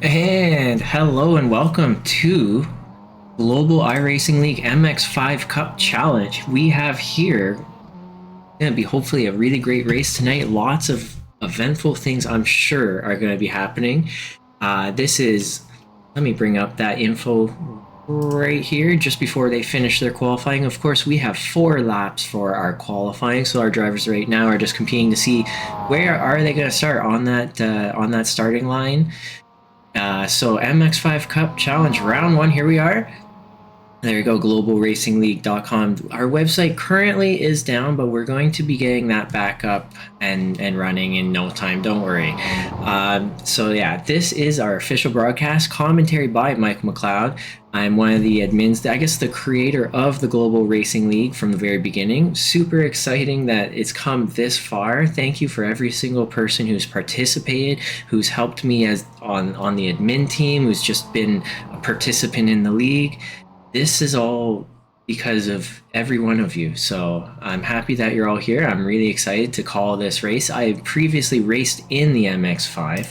And hello and welcome to Global iRacing League MX5 Cup Challenge. We have here going to be hopefully a really great race tonight. Lots of eventful things I'm sure are going to be happening. Let me bring up that info right here just before they finish their qualifying. Of course, we have 4 laps for our qualifying, so our drivers right now are just competing to see where are they going to start on that starting line. So MX5 Cup Challenge Round 1, here we are. There you go, globalracingleague.com. Our website currently is down, but we're going to be getting that back up and running in no time. Don't worry. So yeah, this is our official broadcast. Commentary by Mike McLeod. I'm one of the admins, I guess the creator of the Global Racing League from the very beginning. Super exciting that it's come this far. Thank you for every single person who's participated, who's helped me as on the admin team, who's just been a participant in the league. This is all because of every one of you. So I'm happy that you're all here. I'm really excited to call this race. I previously raced in the MX5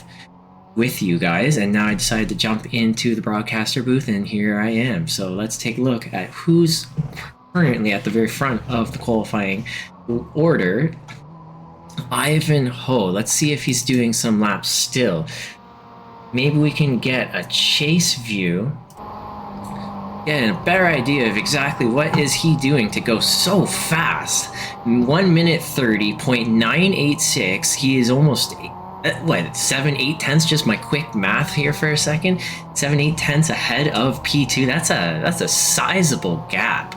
with you guys, and now I decided to jump into the broadcaster booth, and here I am. So let's take a look at who's currently at the very front of the qualifying order. Ivanhoe. Let's see if he's doing some laps still. Maybe we can get a chase view, getting a better idea of exactly what is he doing to go so fast. 1 minute 30.986. He is almost what, 7-8 tenths, just my quick math here for a second, 7-8 tenths ahead of P2. That's a sizable gap.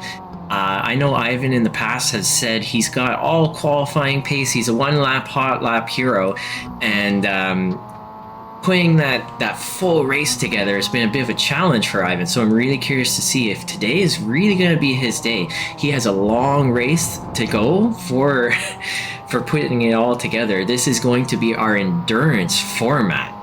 I know Ivan in the past has said he's got all qualifying pace. He's a one-lap hot lap hero, and putting that full race together has been a bit of a challenge for Ivan. So I'm really curious to see if today is really going to be his day. He has a long race to go for putting it all together. This is going to be our endurance format.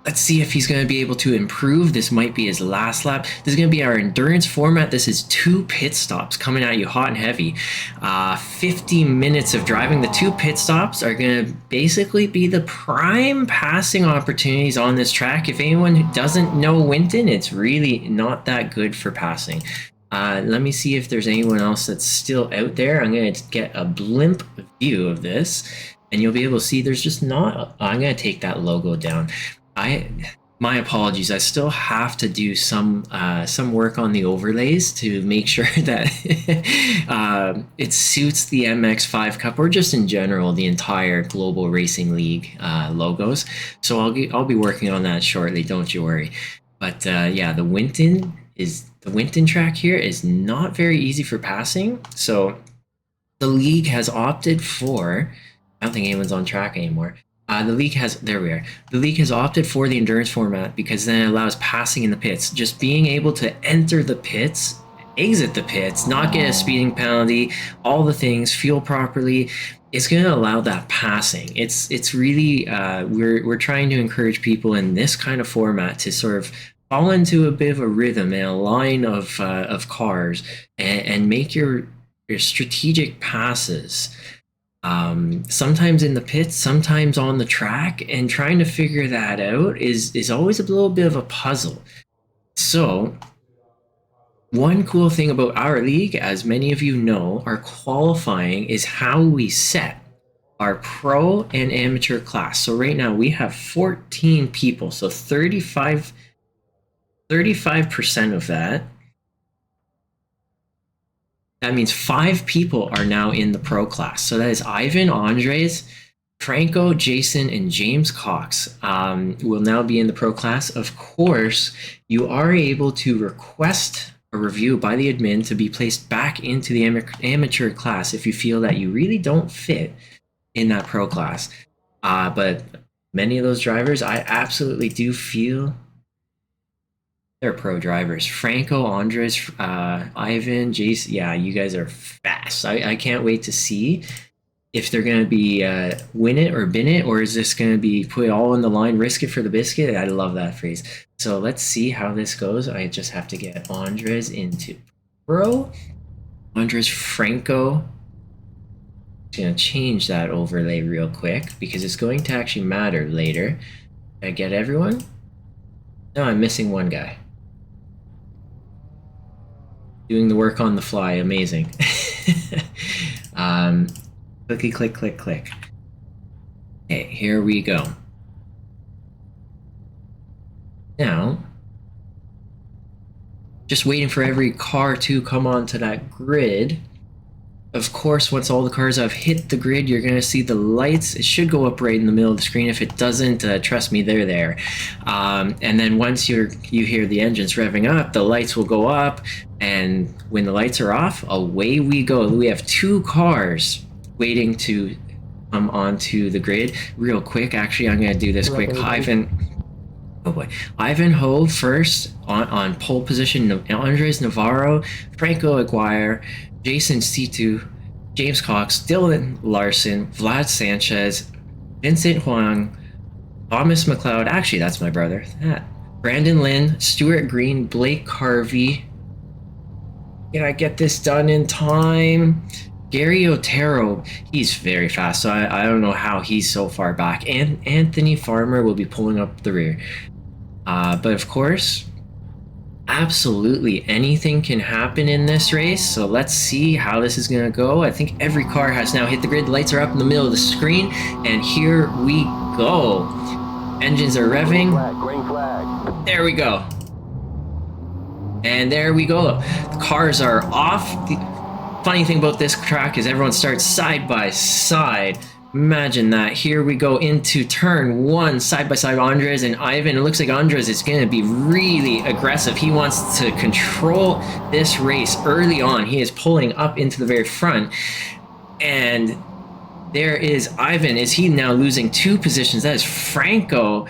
Let's see if he's going to be able to improve. This might be his last lap. This is going to be our endurance format. This is 2 pit stops coming at you hot and heavy. 50 minutes of driving. The 2 pit stops are going to basically be the prime passing opportunities on this track. If anyone doesn't know Winton, it's really not that good for passing. Let me see if there's anyone else that's still out there. I'm going to get a blimp view of this, and you'll be able to see there's just not... I'm going to take that logo down. My apologies. I still have to do some work on the overlays to make sure that it suits the MX5 Cup, or just in general the entire Global Racing League logos. So I'll be working on that shortly. Don't you worry. But yeah, the Winton track here is not very easy for passing. So the league has opted for... I don't think anyone's on track anymore. The league has opted for the endurance format because then it allows passing in the pits. Just being able to enter the pits, exit the pits, not get a speeding penalty, all the things, fuel properly, it's going to allow that passing. It's really we're trying to encourage people in this kind of format to sort of fall into a bit of a rhythm and a line of cars, and make your strategic passes. Sometimes in the pits, sometimes on the track, and trying to figure that out is always a little bit of a puzzle. So one cool thing about our league, as many of you know, our qualifying is how we set our pro and amateur class. So right now we have 14 people, so 35% of that. That means 5 people are now in the pro class. So that is Ivan, Andres, Franco, Jason, and James Cox will now be in the pro class. Of course, you are able to request a review by the admin to be placed back into the amateur class if you feel that you really don't fit in that pro class. But many of those drivers, I absolutely do feel... they're pro drivers. Franco, Andres, Ivan, Jason. Yeah, you guys are fast. I can't wait to see if they're going to be win it or bin it, or is this going to be put all on the line, risk it for the biscuit? I love that phrase. So let's see how this goes. I just have to get Andres into pro. Andres, Franco. I'm going to change that overlay real quick because it's going to actually matter later. Did I get everyone? No, I'm missing one guy. Doing the work on the fly, amazing. Clicky, click, click, click. Okay, here we go. Now, just waiting for every car to come onto that grid. Of course, once all the cars have hit the grid, you're going to see the lights. It should go up right in the middle of the screen. If it doesn't, trust me, they're there. And then once you hear the engines revving up, the lights will go up. And when the lights are off, away we go. We have 2 cars waiting to come onto the grid. Real quick, actually, I'm going to do this quick. Oh boy. Ivanhoe first on pole position. Andres Navarro, Franco Aguirre, Jason Situ, James Cox, Dylan Larson, Vlad Sanchez, Vincent Huang, Thomas McLeod. Actually, that's my brother. Brandon Lynn, Stuart Green, Blake Carvey. Can I get this done in time? Gary Otero, he's very fast, so I don't know how he's so far back. And Anthony Farmer will be pulling up the rear. But of course, absolutely anything can happen in this race. So let's see how this is going to go. I think every car has now hit the grid. The lights are up in the middle of the screen. And here we go. Engines are revving. Green flag. There we go. And there we go. The cars are off. The funny thing about this track is everyone starts side by side. Imagine that. Here we go into turn 1, side by side, Andres and Ivan. It looks like Andres is going to be really aggressive. He wants to control this race early on. He is pulling up into the very front. And there is Ivan. Is he now losing 2 positions? That is Franco.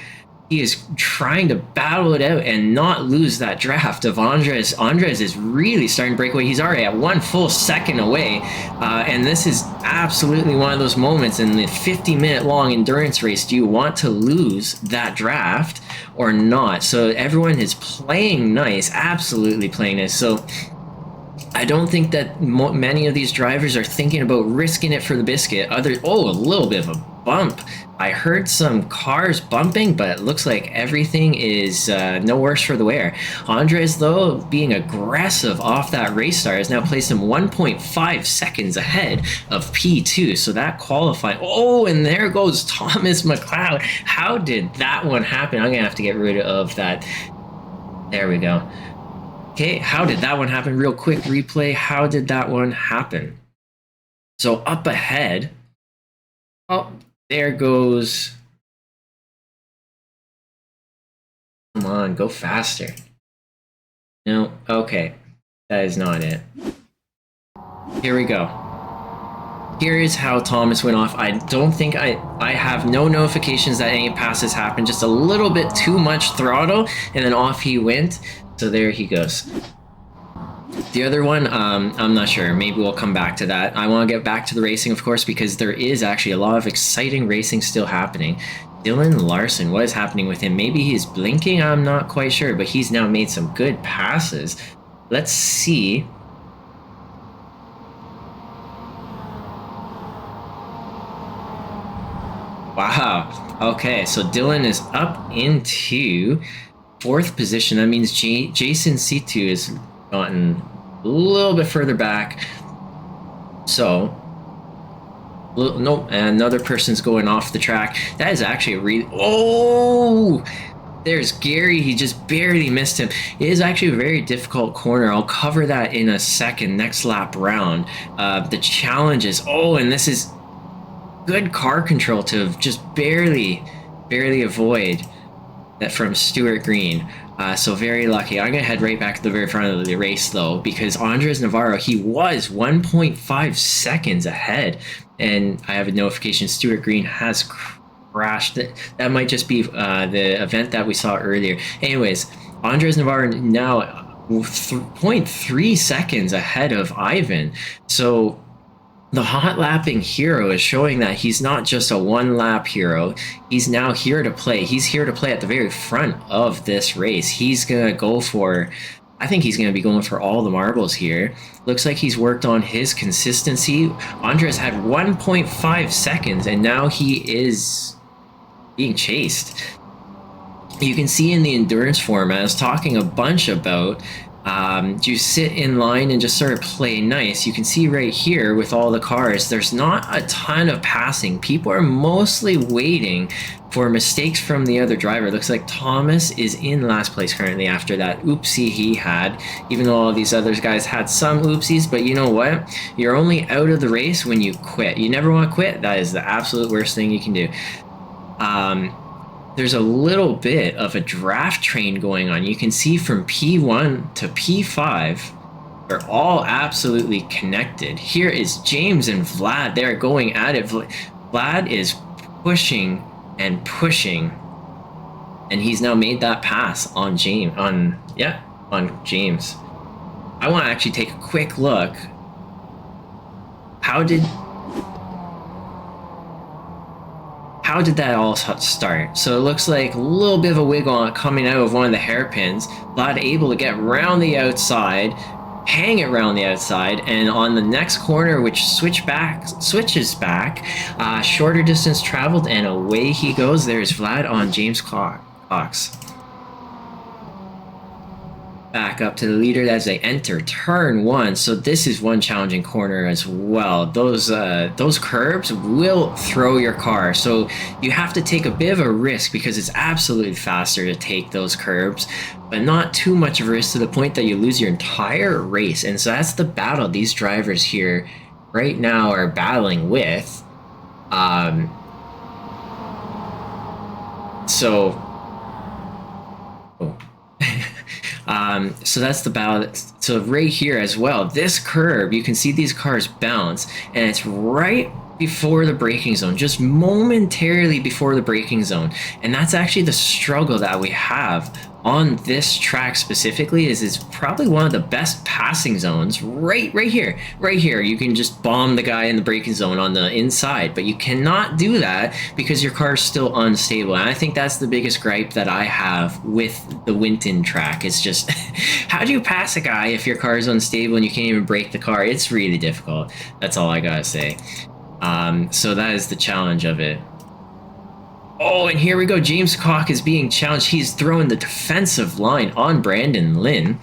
He is trying to battle it out and not lose that draft of Andres. Andres is really starting to break away. He's already at 1 full second away. And this is absolutely one of those moments in the 50-minute long endurance race. Do you want to lose that draft or not? So everyone is playing nice, absolutely playing nice. So I don't think that many of these drivers are thinking about risking it for the biscuit. A little bit of a bump. I heard some cars bumping, but it looks like everything is no worse for the wear. Andres, though, being aggressive off that race start, has now placed him 1.5 seconds ahead of P2. So that qualifying. Oh, and there goes Thomas McLeod. How did that one happen? I'm going to have to get rid of that. There we go. Okay, how did that one happen? Real quick replay. How did that one happen? So up ahead. Oh, there goes. Come on, go faster. No, okay. That is not it. Here we go. Here is how Thomas went off. I don't think I have no notifications that any passes happened. Just a little bit too much throttle, and then off he went. So there he goes. The other one, I'm not sure. Maybe we'll come back to that. I want to get back to the racing, of course, because there is actually a lot of exciting racing still happening. Dylan Larson, what is happening with him? Maybe he's blinking, I'm not quite sure, but he's now made some good passes. Let's see. Wow. Okay, so Dylan is up into 4th position. That means Jason C2 has gotten a little bit further back. So, nope, another person's going off the track. That is actually a really... Oh! There's Gary. He just barely missed him. It is actually a very difficult corner. I'll cover that in a second, next lap round. The challenges. Oh, and this is good car control to just barely avoid that from Stuart Green. So very lucky. I'm going to head right back to the very front of the race, though, because Andres Navarro, he was 1.5 seconds ahead. And I have a notification Stuart Green has crashed. That might just be the event that we saw earlier. Anyways, Andres Navarro now 0.3 seconds ahead of Ivan. So the hot lapping hero is showing that he's not just a one-lap hero. He's now here to play. He's here to play at the very front of this race. He's going to go for... I think he's going to be going for all the marbles here. Looks like he's worked on his consistency. Andres had 1.5 seconds, and now he is being chased. you can see in the endurance format, I was talking a bunch about do you sit in line and just sort of play nice. You can see right here with all the cars, there's not a ton of passing. People are mostly waiting for mistakes from the other driver. It looks like Thomas is in last place currently after that oopsie he had, even though all these other guys had some oopsies. But you know what? You're only out of the race when you quit. You never want to quit. That is the absolute worst thing you can do. There's a little bit of a draft train going on. You can see from P1 to P5, they're all absolutely connected. Here is James and Vlad. They're going at it. Vlad is pushing and pushing, and he's now made that pass on James. On James. I want to actually take a quick look. How did that all start? So it looks like a little bit of a wiggle on coming out of one of the hairpins. Vlad able to get around the outside, hang it around the outside, and on the next corner, which switches back, shorter distance traveled, and away he goes. There's Vlad on James Cox. Back up to the leader as they enter turn 1. So this is one challenging corner as well. Those curbs will throw your car, so you have to take a bit of a risk because it's absolutely faster to take those curbs, but not too much of a risk to the point that you lose your entire race. And so that's the battle these drivers here right now are battling with. So that's the battle. So right here as well, this curb, you can see these cars bounce, and it's right before the braking zone, just momentarily before the braking zone. And that's actually the struggle that we have on this track specifically. Is probably one of the best passing zones right here. You can just bomb the guy in the braking zone on the inside, but you cannot do that because your car is still unstable. And I think that's the biggest gripe that I have with the Winton track. It's just how do you pass a guy if your car is unstable and you can't even brake the car? It's really difficult. That's all I gotta say. So that is the challenge of it. Oh, and here we go. James Cock is being challenged. He's throwing the defensive line on Brandon Lynn.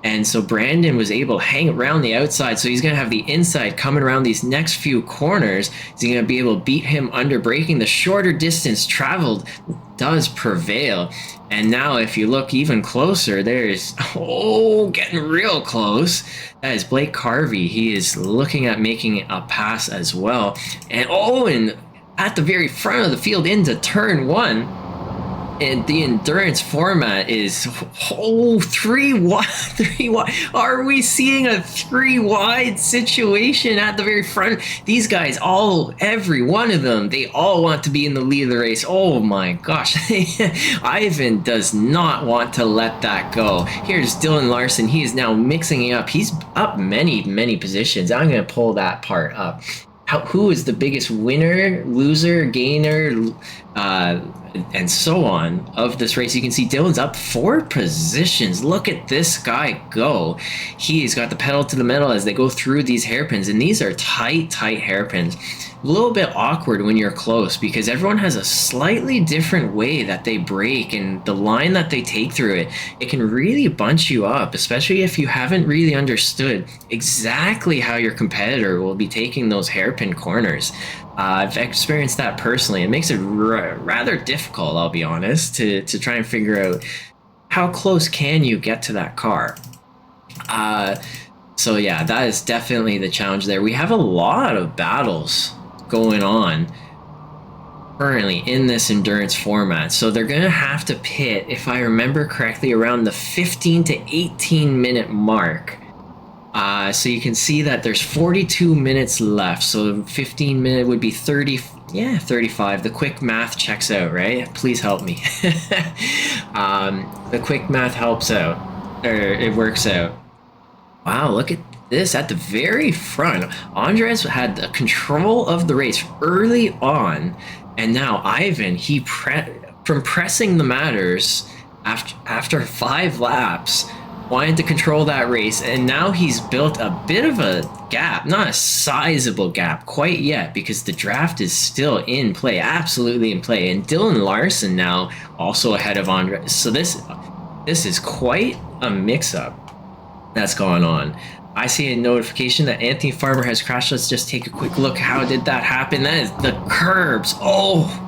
And so Brandon was able to hang around the outside. So he's going to have the inside coming around these next few corners. He's going to be able to beat him under braking. The shorter distance traveled does prevail. And now if you look even closer, there's, getting real close. That is Blake Carvey. He is looking at making a pass as well. And at the very front of the field into turn 1, and the endurance format is 3 wide. Are we seeing a 3 wide situation at the very front? These guys, every one of them, they all want to be in the lead of the race. Oh my gosh. Ivan does not want to let that go. Here's Dylan Larson. He is now mixing it up. He's up many positions. I'm going to pull that part up. Who is the biggest winner, loser, gainer, and so on of this race? You can see Dylan's up 4 positions. Look at this guy go. He's got the pedal to the metal as they go through these hairpins, and these are tight hairpins. A little bit awkward when you're close because everyone has a slightly different way that they brake, and the line that they take through it can really bunch you up, especially if you haven't really understood exactly how your competitor will be taking those hairpin corners. I've experienced that personally. It makes it rather difficult, I'll be honest, to try and figure out how close can you get to that car. So yeah, that is definitely the challenge there. We have a lot of battles going on currently in this endurance format. So they're going to have to pit, if I remember correctly, around the 15 to 18 minute mark. So you can see that there's 42 minutes left. So 15 minute would be 30. Yeah, 35. The quick math checks out, right? Please help me. The quick math helps out, or it works out. Wow, look at this at the very front. Andres had the control of the race early on, and now Ivan, from pressing the matters after 5 laps, wanted to control that race, and now he's built a bit of a gap, not a sizable gap quite yet, because the draft is still in play, absolutely in play. And Dylan Larson now also ahead of Andre. So this is quite a mix-up that's going on. I see a notification that Anthony Farmer has crashed. Let's just take a quick look. How did that happen? That is the curbs. Oh,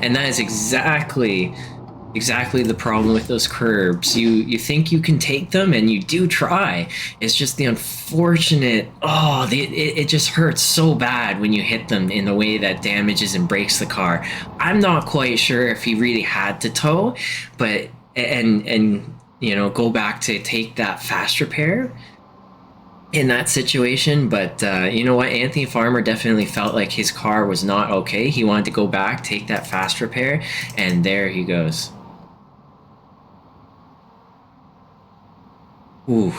and that is exactly the problem with those curbs. You think you can take them, and you do try. It's just the unfortunate, it just hurts so bad when you hit them in the way that damages and breaks the car. I'm not quite sure if he really had to tow, but and go back to take that fast repair in that situation. But you know what, Anthony Farmer definitely felt like his car was not okay. He wanted to go back, take that fast repair, and there he goes. Ooh.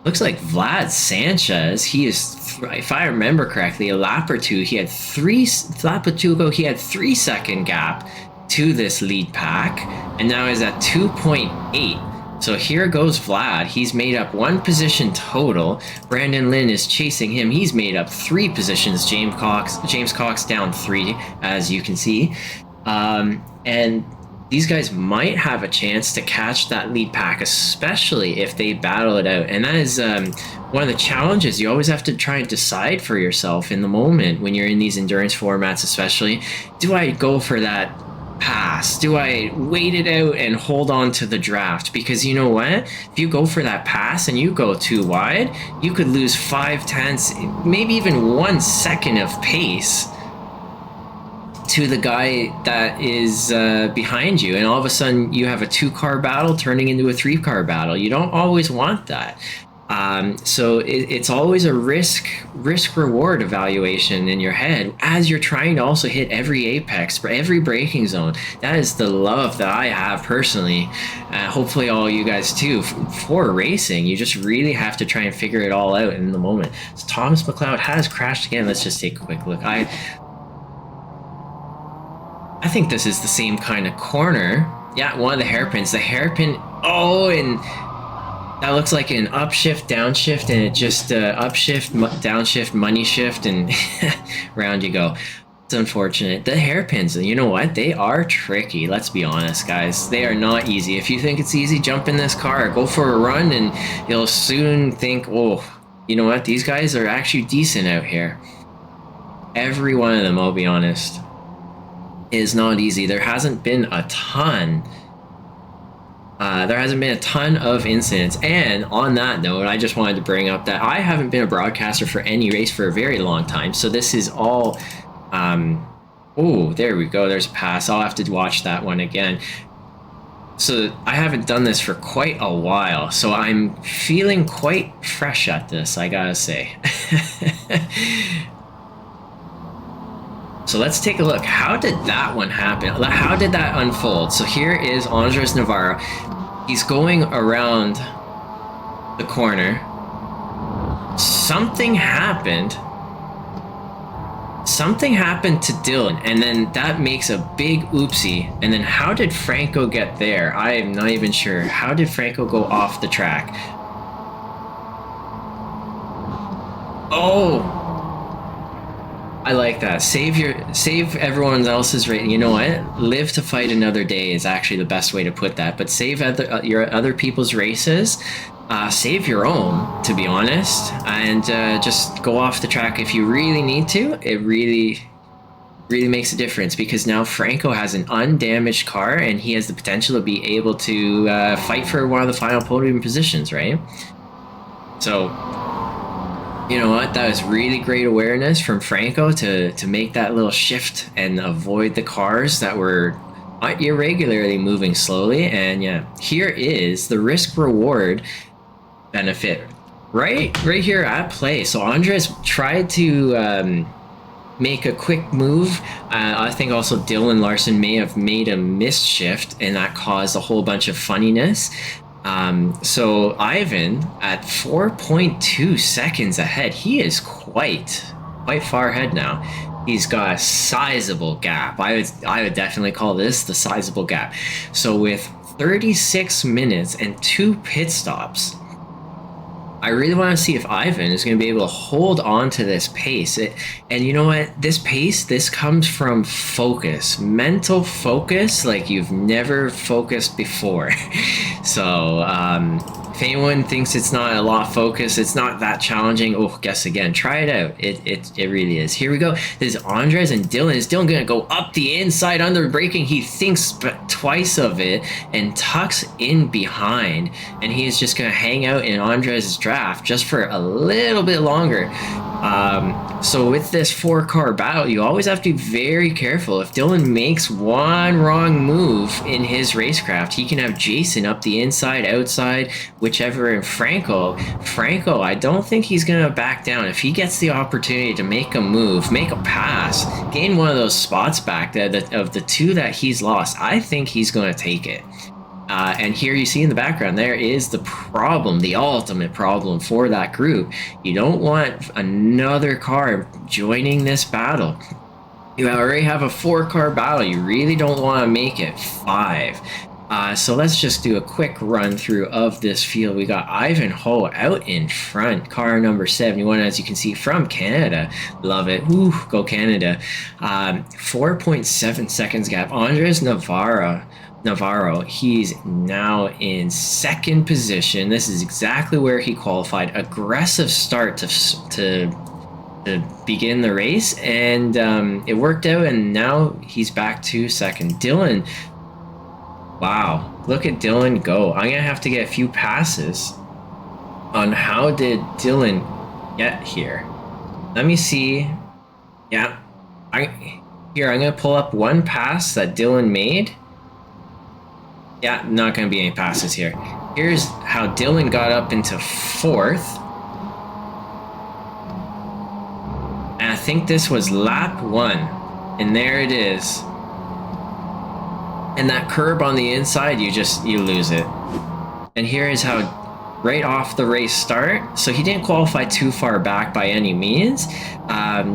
Looks like Vlad Sanchez, he is, if I remember correctly, a lap or two, he had 3 second gap to this lead pack, and now is at 2.8. So here goes Vlad. He's made up 1 position total. Brandon Lynn is chasing him. He's made up 3 positions. James Cox down 3, as you can see. And these guys might have a chance to catch that lead pack, especially if they battle it out. And that is one of the challenges. You always have to try and decide for yourself in the moment when you're in these endurance formats, especially. Do I go for that pass? Do I wait it out and hold on to the draft? Because you know what? If you go for that pass and you go too wide, you could lose 5/10, maybe even 1 second of pace to the guy that is behind you, and all of a sudden you have a 2-car battle turning into a 3-car battle. You don't always want that. So it's always a risk reward evaluation in your head as you're trying to also hit every apex, for every braking zone. That is the love that I have personally. Hopefully all you guys too, for racing. You just really have to try and figure it all out in the moment. So Thomas McLeod has crashed again. Let's just take a quick look. I think this is the same kind of corner. Yeah, one of the hairpins. The hairpin. Oh, and that looks like an upshift, downshift, and it just upshift, downshift, money shift, and round you go. It's unfortunate. The hairpins, you know what? They are tricky. Let's be honest, guys. They are not easy. If you think it's easy, jump in this car, go for a run, and you'll soon think, oh, you know what? These guys are actually decent out here. Every one of them, I'll be honest, is not easy. There hasn't been a ton of incidents. And on that note, I just wanted to bring up that I haven't been a broadcaster for any race for a very long time, so this is all oh, there we go, there's a pass. I'll have to watch that one again. So I haven't done this for quite a while, so I'm feeling quite fresh at this, I gotta say. So let's take a look. How did that one happen? How did that unfold? So here is Andres Navarro. He's going around the corner. Something happened. Something happened to Dylan, and then that makes a big oopsie. And then how did Franco get there? I am not even sure. How did Franco go off the track? Oh, I like that. Save everyone else's rating. You know what? Live to fight another day is actually the best way to put that. But save your other people's races. Save your own, to be honest, and just go off the track if you really need to. It really makes a difference, because now Franco has an undamaged car and he has the potential to be able to fight for one of the final podium positions, right? So, you know what? That was really great awareness from Franco to make that little shift and avoid the cars that were irregularly moving slowly. And yeah, here is the risk reward benefit right here at play. So Andres tried to make a quick move. I think also Dylan Larson may have made a missed shift, and that caused a whole bunch of funniness. So Ivan at 4.2 seconds ahead. He is quite far ahead now. He's got a sizable gap. I would definitely call this the sizable gap. So with 36 minutes and 2 pit stops. I really want to see if Ivan is going to be able to hold on to this pace. And you know what? This pace, this comes from focus, mental focus, like you've never focused before. So, if anyone thinks it's not a lot of focus, it's not that challenging. Oh, guess again. Try it out. It really is. Here we go. This is Andres and Dylan. Is Dylan gonna go up the inside under braking? He thinks twice of it and tucks in behind, and he is just gonna hang out in Andres' draft just for a little bit longer. So with this 4-car battle, you always have to be very careful. If Dylan makes one wrong move in his racecraft, he can have Jason up the inside, outside, whichever. And Franco, I don't think he's going to back down. If he gets the opportunity to make a move, make a pass, gain one of those spots back of the 2 that he's lost, I think he's going to take it. And here you see in the background, there is the problem, the ultimate problem for that group. You don't want another car joining this battle. You already have a 4-car battle. You really don't want to make it 5. So let's just do a quick run through of this field. We got Ivanhoe out in front, car number 71, as you can see, from Canada. Love it. Woo, go Canada. 4.7 seconds gap. Andres Navarro, he's now in 2nd position. This is exactly where he qualified. Aggressive start to begin the race, and it worked out, and now he's back to 2nd. Dylan, wow, look at Dylan go. I'm gonna have to get a few passes on how did Dylan get here. Let me see. Yeah, I'm gonna pull up one pass that Dylan made. Yeah, not going to be any passes here. Here's how Dylan got up into 4th. And I think this was lap 1. And there it is. And that curb on the inside, you lose it. And here is how right off the race start. So he didn't qualify too far back by any means.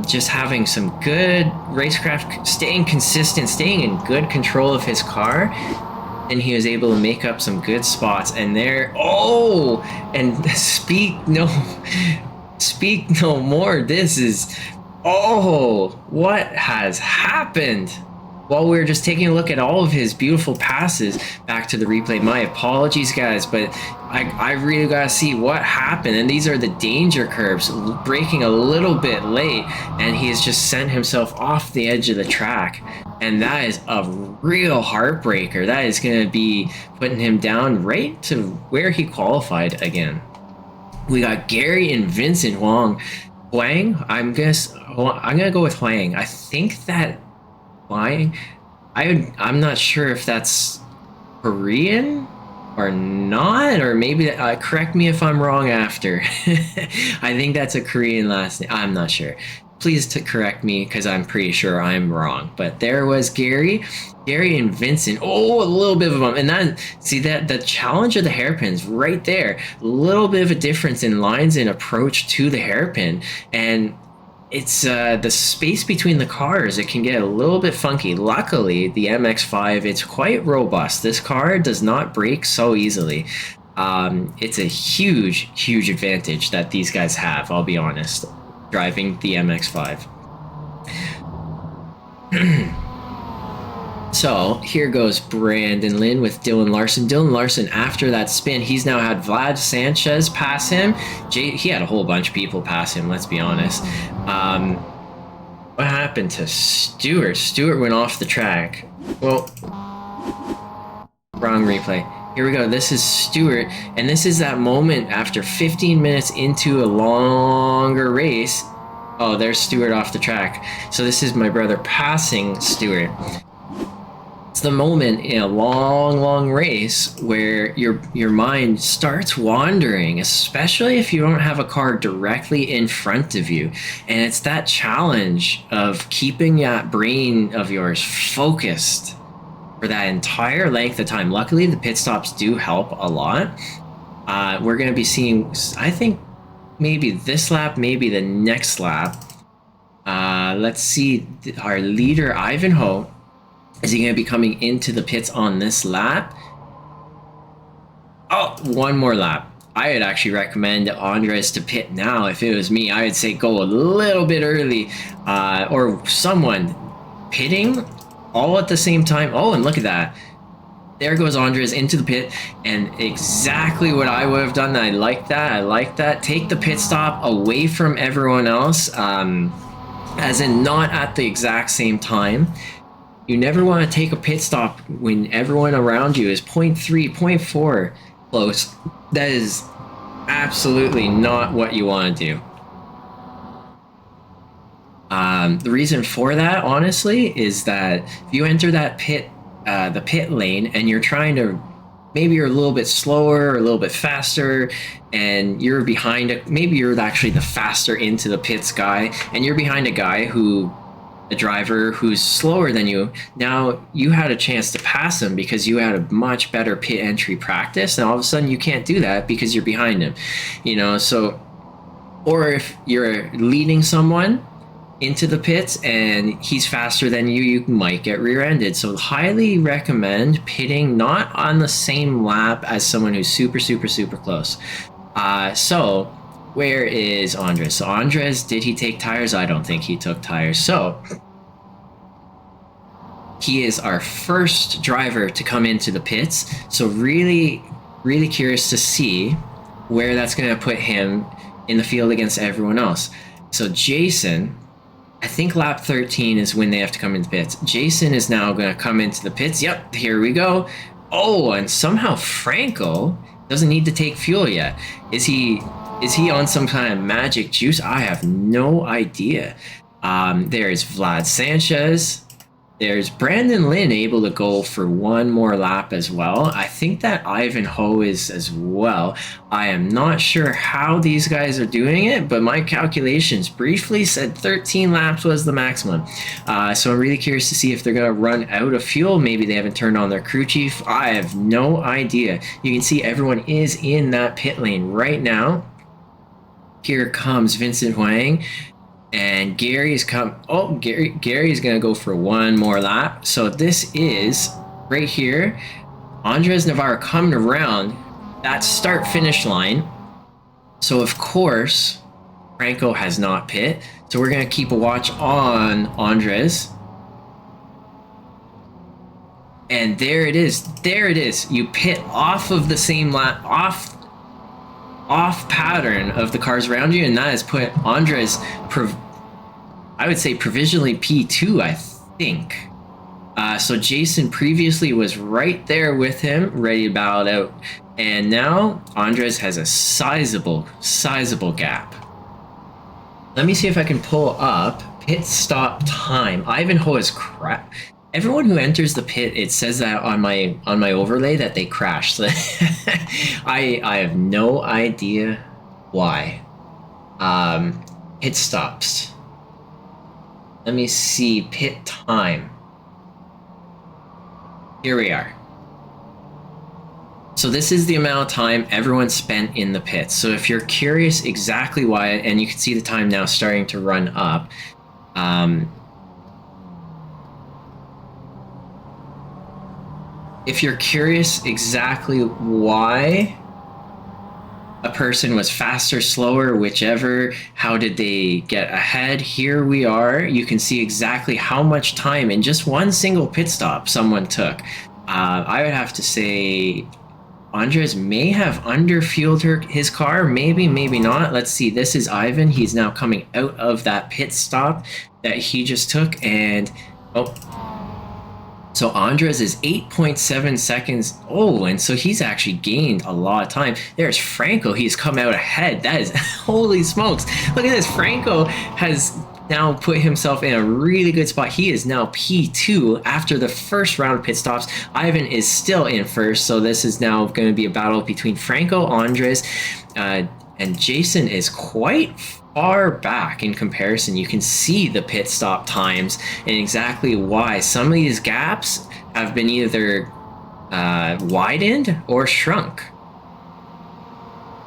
Just having some good racecraft, staying consistent, staying in good control of his car. And he was able to make up some good spots. And there, oh, and speak no more. This is, oh, what has happened? While we were just taking a look at all of his beautiful passes back to the replay. My apologies, guys, but I really got to see what happened. And these are the danger curves, braking a little bit late, and he has just sent himself off the edge of the track. And that is a real heartbreaker. That is going to be putting him down right to where he qualified again. We got Gary and Vincent Huang. I'm gonna go with Huang. I think that Huang, I'm not sure if that's Korean or not, or maybe correct me if I'm wrong after. I think that's a Korean last name. I'm not sure. Please correct me, because I'm pretty sure I'm wrong. But there was Gary and Vincent. Oh, a little bit of a bump. And then, see that the challenge of the hairpins right there. A little bit of a difference in lines and approach to the hairpin. And it's the space between the cars. It can get a little bit funky. Luckily, the MX5, it's quite robust. This car does not break so easily. It's a huge advantage that these guys have, I'll be honest, driving the MX5. So here goes Brandon Lynn with Dylan Larson. Dylan Larson, after that spin, he's now had Vlad Sanchez pass him. He had a whole bunch of people pass him, let's be honest. What happened to Stewart? Stewart went off the track. Well, wrong replay. Here we go. This is Stewart, and this is that moment after 15 minutes into a longer race. Oh, there's Stewart off the track. So this is my brother passing Stewart. It's the moment in a long race where your mind starts wandering, especially if you don't have a car directly in front of you. And it's that challenge of keeping that brain of yours focused for that entire length of time. Luckily, the pit stops do help a lot. We're going to be seeing, I think, maybe this lap, maybe the next lap. Let's see, our leader, Ivanhoe, is he going to be coming into the pits on this lap? Oh, one more lap. I would actually recommend Andres to pit now. If it was me, I would say go a little bit early, or someone pitting all at the same time. Oh, and look at that. There goes Andres into the pit, and exactly what I would have done. I like that. I like that. Take the pit stop away from everyone else, as in not at the exact same time. You never want to take a pit stop when everyone around you is 0.3, 0.4 close. That is absolutely not what you want to do. The reason for that, honestly, is that if you enter that pit, the pit lane, and you're trying to, maybe you're a little bit slower or a little bit faster, and you're behind it. Maybe you're actually the faster into the pits guy, and you're behind a driver who's slower than you. Now you had a chance to pass him because you had a much better pit entry practice, and all of a sudden you can't do that because you're behind him, so, or if you're leading someone into the pits and he's faster than you, you might get rear-ended. So highly recommend pitting not on the same lap as someone who's super, super, super close. So where is Andres? So Andres, did he take tires? I don't think he took tires. So he is our first driver to come into the pits. So really, really curious to see where that's going to put him in the field against everyone else. So Jason, I think lap 13 is when they have to come into pits. Jason is now going to come into the pits. Yep, here we go. Oh, and somehow Franco doesn't need to take fuel yet. Is he on some kind of magic juice? I have no idea. There's Vlad Sanchez. There's Brandon Lynn able to go for one more lap as well. I think that Ivanhoe is as well. I am not sure how these guys are doing it, but my calculations briefly said 13 laps was the maximum. So I'm really curious to see if they're going to run out of fuel. Maybe they haven't turned on their crew chief. I have no idea. You can see everyone is in that pit lane right now. Here comes Vincent Huang. And Gary's Gary's gonna go for one more lap. So this is right here, Andres Navarro coming around that start finish line. So of course Franco has not pit, so we're gonna keep a watch on Andres. And there it is, you pit off of the same lap, off pattern of the cars around you, and that has put Andres, I would say provisionally P2, I think. So Jason previously was right there with him, ready to bow it out, and now Andres has a sizable gap. Let me see if I can pull up pit stop time. Ivanhoe is crap. Everyone who enters the pit, it says that on my overlay that they crash. So I have no idea why. Pit stops. Let me see pit time. Here we are. So this is the amount of time everyone spent in the pits. So if you're curious exactly why, and you can see the time now starting to run up. If you're curious exactly why a person was faster, slower, whichever, how did they get ahead, here we are. You can see exactly how much time in just one single pit stop someone took. I would have to say Andres may have underfueled his car, maybe not. Let's see, this is Ivan. He's now coming out of that pit stop that he just took, and so Andres is 8.7 seconds. Oh, and so he's actually gained a lot of time. There's Franco. He's come out ahead. That is, holy smokes. Look at this. Franco has now put himself in a really good spot. He is now P2 after the first round of pit stops. Ivan is still in first. So this is now going to be a battle between Franco, Andres, and Jason is quite far back in comparison. You can see the pit stop times and exactly why some of these gaps have been either widened or shrunk.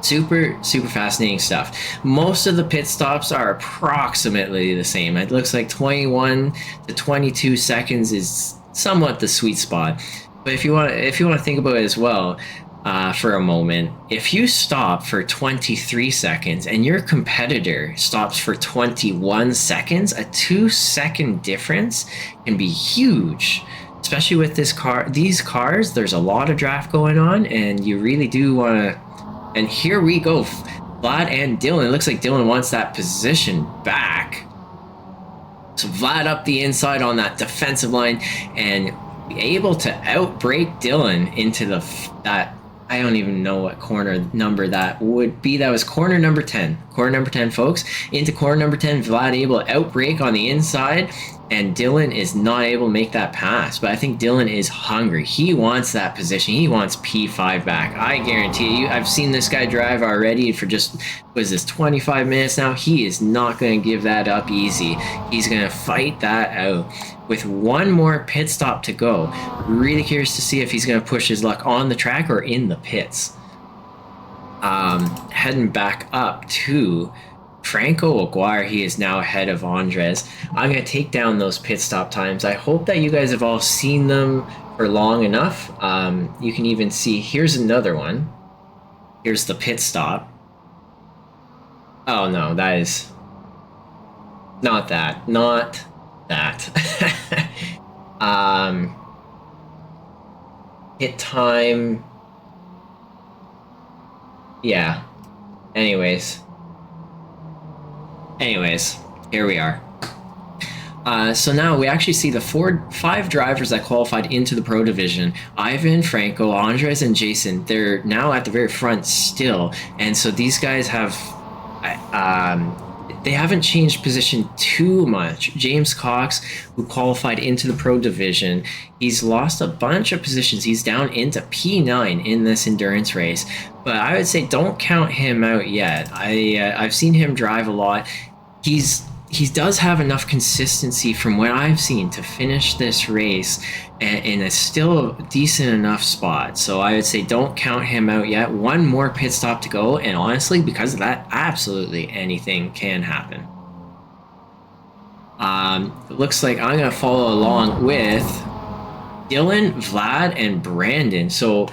Super fascinating stuff. Most of the pit stops are approximately the same. It looks like 21 to 22 seconds is somewhat the sweet spot. But if you want to think about it as well, for a moment. If you stop for 23 seconds and your competitor stops for 21 seconds, a 2-second difference can be huge. Especially with these cars, there's a lot of draft going on, and you really do want to. And here we go, Vlad and Dylan. It looks like Dylan wants that position back. So Vlad up the inside on that defensive line and be able to outbrake Dylan into that. I don't even know what corner number that would be. That was corner number 10. Corner number 10, folks. Into corner number 10, Vlad able to outbrake on the inside, and Dylan is not able to make that pass. But I think Dylan is hungry. He wants that position. He wants P5 back. I guarantee you, I've seen this guy drive already for just, what is this, 25 minutes now? He is not going to give that up easy. He's going to fight that out. With one more pit stop to go, really curious to see if he's going to push his luck on the track or in the pits. Heading back up to Franco Aguirre, he is now ahead of Andres. I'm going to take down those pit stop times. I hope that you guys have all seen them for long enough. You can even see, here's another one. Here's the pit stop. Oh no, that is not that. Not that. Hit time. Yeah. Anyways, here we are. So now we actually see the 5 drivers that qualified into the Pro Division. Ivan, Franco, Andres, and Jason. They're now at the very front still. And so these guys have... they haven't changed position too much. James Cox, who qualified into the Pro Division, he's lost a bunch of positions. He's down into P9 in this endurance race. But I would say don't count him out yet. I've seen him drive a lot. He does have enough consistency from what I've seen to finish this race in a still decent enough spot. So I would say don't count him out yet. One more pit stop to go, and honestly, because of that, absolutely anything can happen. It looks like I'm gonna follow along with Dylan, Vlad, and Brandon. So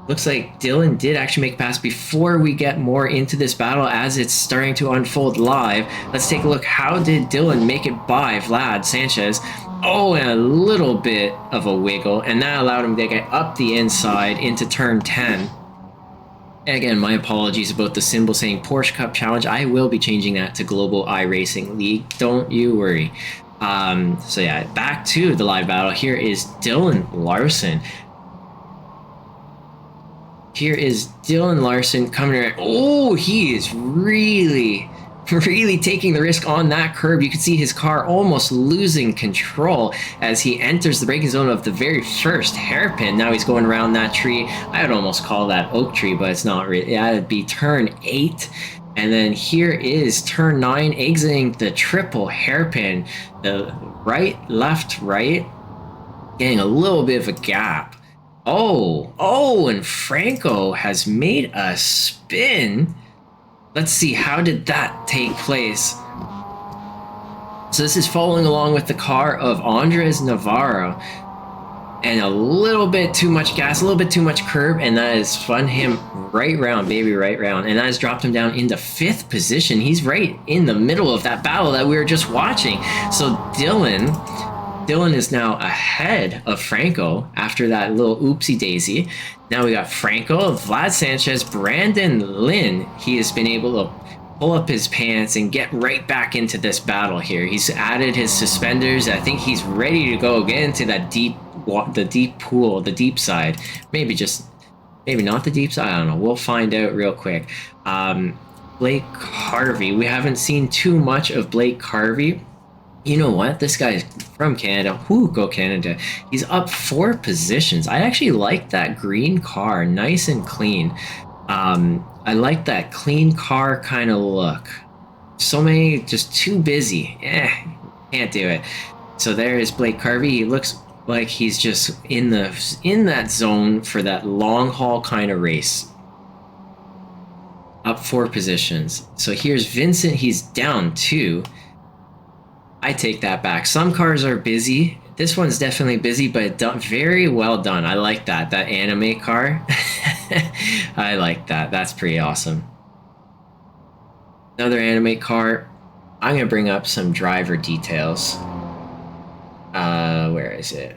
looks like Dylan did actually make a pass. Before we get more into this battle as it's starting to unfold live, let's take a look. How did Dylan make it by Vlad Sanchez? Oh, and a little bit of a wiggle, and that allowed him to get up the inside into turn 10. Again, my apologies about the symbol saying Porsche Cup Challenge. I will be changing that to Global iRacing League. Don't you worry. So yeah, back to the live battle. Here is Dylan Larson. Here is Dylan Larson coming around. Oh, he is really taking the risk on that curb. You can see his car almost losing control as he enters the braking zone of the very first hairpin. Now he's going around that tree. I would almost call that oak tree, but it's not really. Yeah, it'd be turn 8. And then here is turn 9, exiting the triple hairpin. The right, left, right, getting a little bit of a gap. Oh, and Franco has made a spin. Let's see, how did that take place? So this is following along with the car of Andres Navarro. And a little bit too much gas, a little bit too much curb, and that has spun him right round, baby, right round. And that has dropped him down into 5th position. He's right in the middle of that battle that we were just watching. So Dylan is now ahead of Franco after that little oopsie daisy. Now we got Franco, Vlad Sanchez, Brandon Lynn. He has been able to pull up his pants and get right back into this battle here. He's added his suspenders. I think he's ready to go get into that deep pool, the deep side. Maybe not the deep side. I don't know. We'll find out real quick. Blake Harvey. We haven't seen too much of Blake Harvey. You know what? This guy is from Canada. Whoo, go Canada. He's up 4 positions. I actually like that green car. Nice and clean. I like that clean car kind of look. So many, just too busy. Can't do it. So there is Blake Harvey. He looks like he's just in that zone for that long haul kind of race. Up 4 positions. So here's Vincent. He's down 2. I take that back. Some cars are busy. This one's definitely busy, but done, very well done. I like that anime car. I like that. That's pretty awesome. Another anime car. I'm gonna bring up some driver details. Where is it?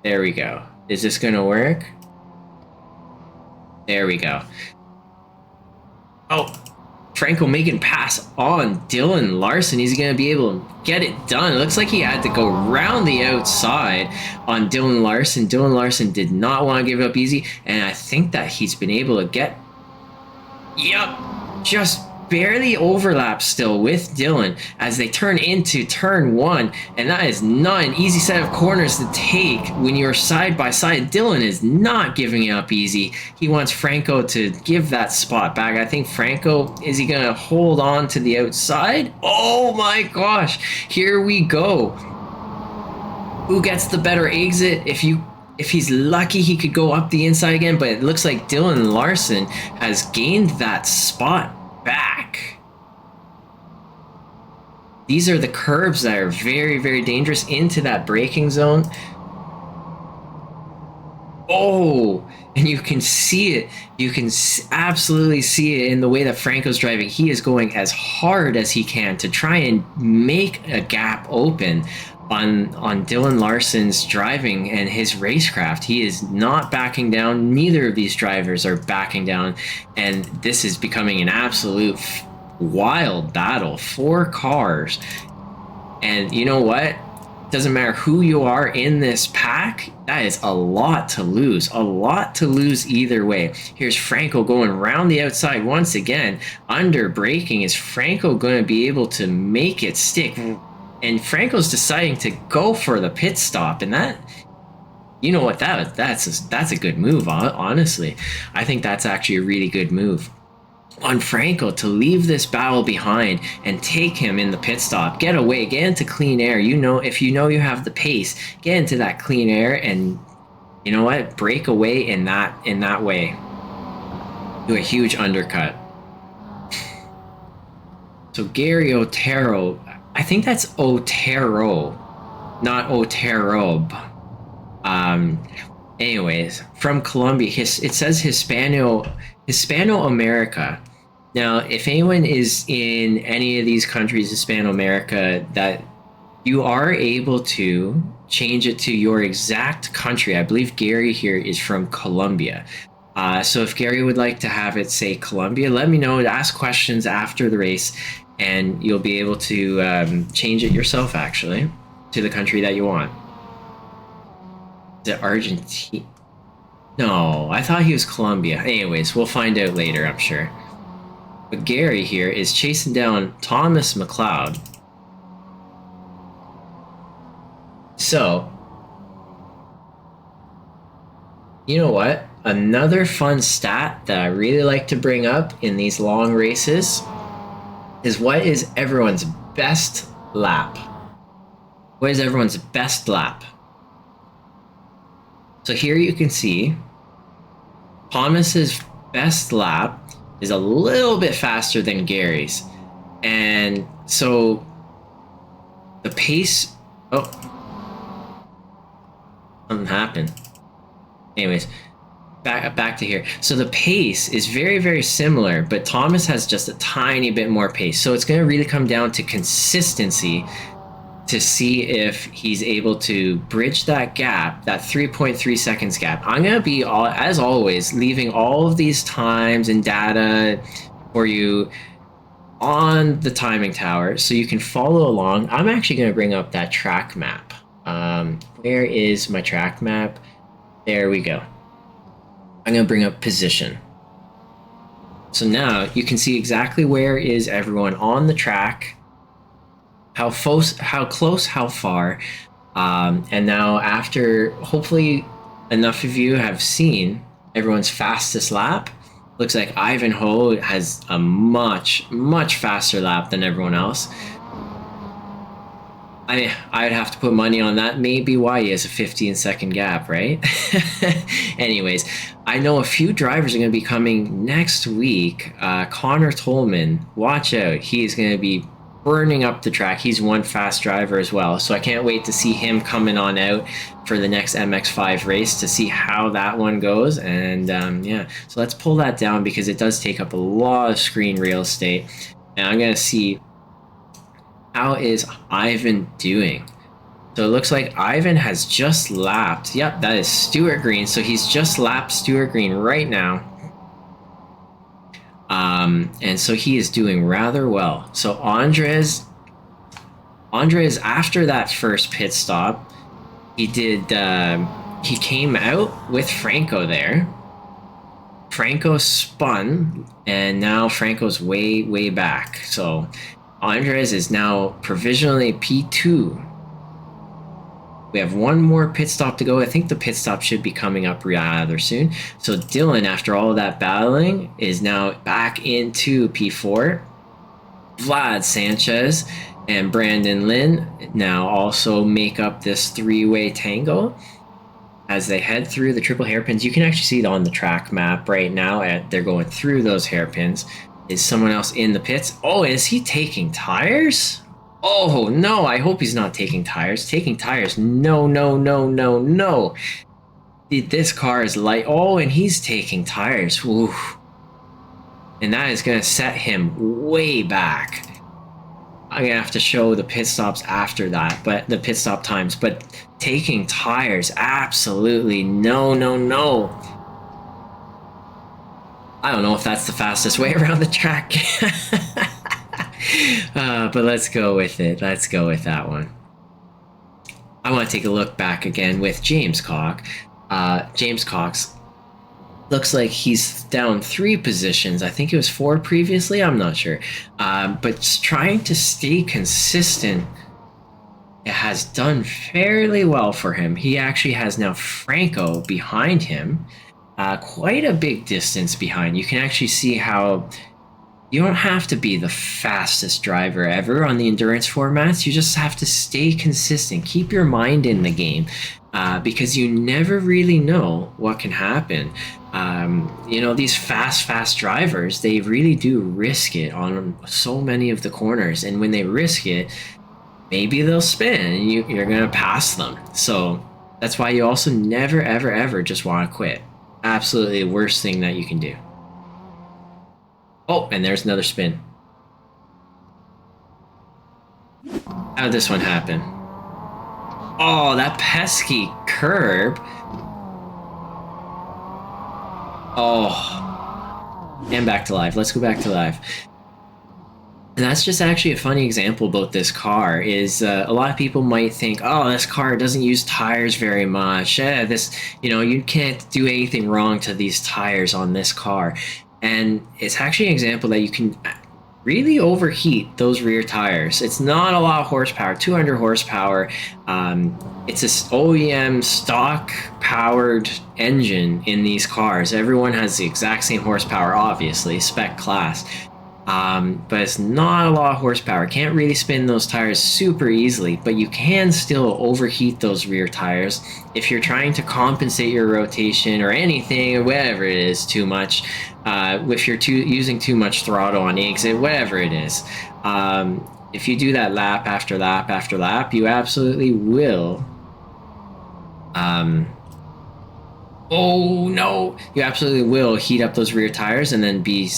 There we go. Is this gonna work? There we go. Oh, Franco making pass on Dylan Larson. He's going to be able to get it done. It looks like he had to go round the outside on Dylan Larson. Dylan Larson did not want to give it up easy, and I think that he's been able to get... Yep, just barely overlap still with Dylan as they turn into turn one, and that is not an easy set of corners to take when you're side by side. Dylan is not giving it up easy. He wants Franco to give that spot back. I think Franco, is he gonna hold on to the outside? Oh my gosh, here we go. Who gets the better exit? If he's lucky, he could go up the inside again, but it looks like Dylan Larson has gained that spot back. These are the curves that are very, very dangerous into that braking zone. Oh, and you can see it. You can absolutely see it in the way that Franco's driving. He is going as hard as he can to try and make a gap open on Dylan Larson's driving and his racecraft. He is not backing down. Neither of these drivers are backing down, and this is becoming an absolute wild battle. 4 cars, and you know what? Doesn't matter who you are in this pack, that is a lot to lose. A lot to lose either way. Here's Franco going around the outside once again. Under braking, is Franco going to be able to make it stick? And Franco's deciding to go for the pit stop, and that, you know what, that's a good move, honestly. I think that's actually a really good move on Franco to leave this battle behind and take him in the pit stop. Get away, get into clean air. You know, if you know you have the pace, get into that clean air, and you know what, break away in that way. Do a huge undercut. So Gary Otero, I think that's Otero, not Otero. Anyways, from Colombia, it says Hispano-America. Now, if anyone is in any of these countries, Hispano-America, that you are able to change it to your exact country. I believe Gary here is from Colombia. So if Gary would like to have it say Colombia, let me know. Ask questions after the race, and you'll be able to change it yourself, actually, to the country that you want. Is it Argentina? No, I thought he was Colombia. Anyways, we'll find out later, I'm sure. But Gary here is chasing down Thomas McLeod. So, you know what? Another fun stat that I really like to bring up in these long races is what is everyone's best lap? What is everyone's best lap? So here you can see Thomas's best lap is a little bit faster than Gary's. And so the pace, oh, something happened. Anyways, back to here. So the pace is very, very similar, but Thomas has just a tiny bit more pace. So it's going to really come down to consistency to see if he's able to bridge that gap, that 3.3 seconds gap. I'm going to be, as always, leaving all of these times and data for you on the timing tower so you can follow along. I'm actually going to bring up that track map. Where is my track map? There we go. I'm going to bring up position. So now you can see exactly where is everyone on the track, how close, how far. And now after, hopefully enough of you have seen everyone's fastest lap, looks like Ivanhoe has a much, much faster lap than everyone else. I mean, I'd have to put money on that. Maybe why he has a 15-second gap, right? Anyways, I know a few drivers are going to be coming next week. Connor Tolman, watch out. He is going to be burning up the track. He's one fast driver as well, so I can't wait to see him coming on out for the next MX5 race to see how that one goes. And yeah, so let's pull that down because it does take up a lot of screen real estate. And I'm gonna see, how is Ivan doing? So it looks like Ivan has just lapped. Yep, that is Stuart Green. So he's just lapped Stuart Green right now. And so he is doing rather well. So Andres, after that first pit stop, he came out with Franco there. Franco spun, and now Franco's way back. So Andres is now provisionally P2. We have one more pit stop to go. I think the pit stop should be coming up rather soon. So Dylan, after all of that battling, is now back into P4. Vlad Sanchez and Brandon Lynn now also make up this three-way tango as they head through the triple hairpins. You can actually see it on the track map right now. They're going through those hairpins. Is someone else in the pits? Oh, is he taking tires? Oh, no, I hope he's not taking tires. Taking tires. No. This car is light. Oh, and he's taking tires. Oof. And that is going to set him way back. I'm going to have to show the pit stops after that, but the pit stop times. But taking tires, absolutely no. I don't know if that's the fastest way around the track. But let's go with it. Let's go with that one. I want to take a look back again with James Cox. James Cox looks like he's down 3 positions. I think it was 4 previously. I'm not sure. But trying to stay consistent, it has done fairly well for him. He actually has now Franco behind him. Quite a big distance behind. You can actually see how you don't have to be the fastest driver ever on the endurance formats. You just have to stay consistent. Keep your mind in the game because you never really know what can happen. You know, these fast drivers, they really do risk it on so many of the corners. And when they risk it, maybe they'll spin and you're going to pass them. So that's why you also never, ever just want to quit. Absolutely the worst thing that you can do. Oh, and there's another spin. How did this one happen? Oh, that pesky curb. Oh. And back to live. Let's go back to live. And that's just actually a funny example about this car is a lot of people might think, oh, this car doesn't use tires very much. You can't do anything wrong to these tires on this car. And it's actually an example that you can really overheat those rear tires. It's not a lot of horsepower, 200 horsepower. It's an OEM stock powered engine in these cars. Everyone has the exact same horsepower, obviously, spec class. But it's not a lot of horsepower. Can't really spin those tires super easily, but you can still overheat those rear tires if you're trying to compensate your rotation or anything, or whatever it is, too much. If you're using too much throttle on exit, whatever it is. If you do that lap after lap after lap, you absolutely will. Oh no, you absolutely will heat up those rear tires and then be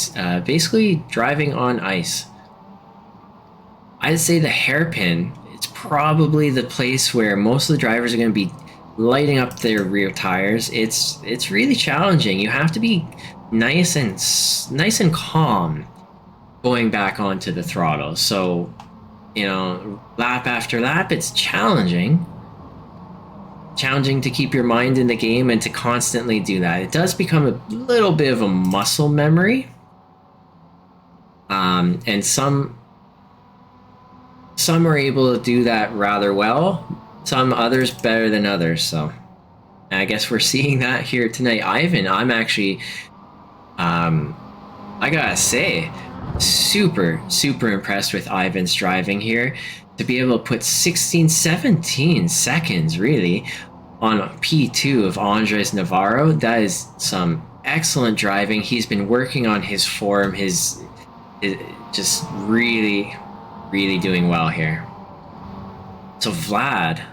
basically driving on ice. I'd say the hairpin, it's probably the place where most of the drivers are going to be lighting up their rear tires. It's really challenging. You have to be nice and calm going back onto the throttle. So, lap after lap, it's challenging to keep your mind in the game and to constantly do that. It does become a little bit of a muscle memory. And some are able to do that rather well. Some others better than others. So I guess we're seeing that here tonight. Ivan, I'm actually, I gotta say, super impressed with Ivan's driving here. To be able to put 17 seconds really on P2 of Andres Navarro, that is some excellent driving. He's been working on his form, his just really really doing well here. So Vlad,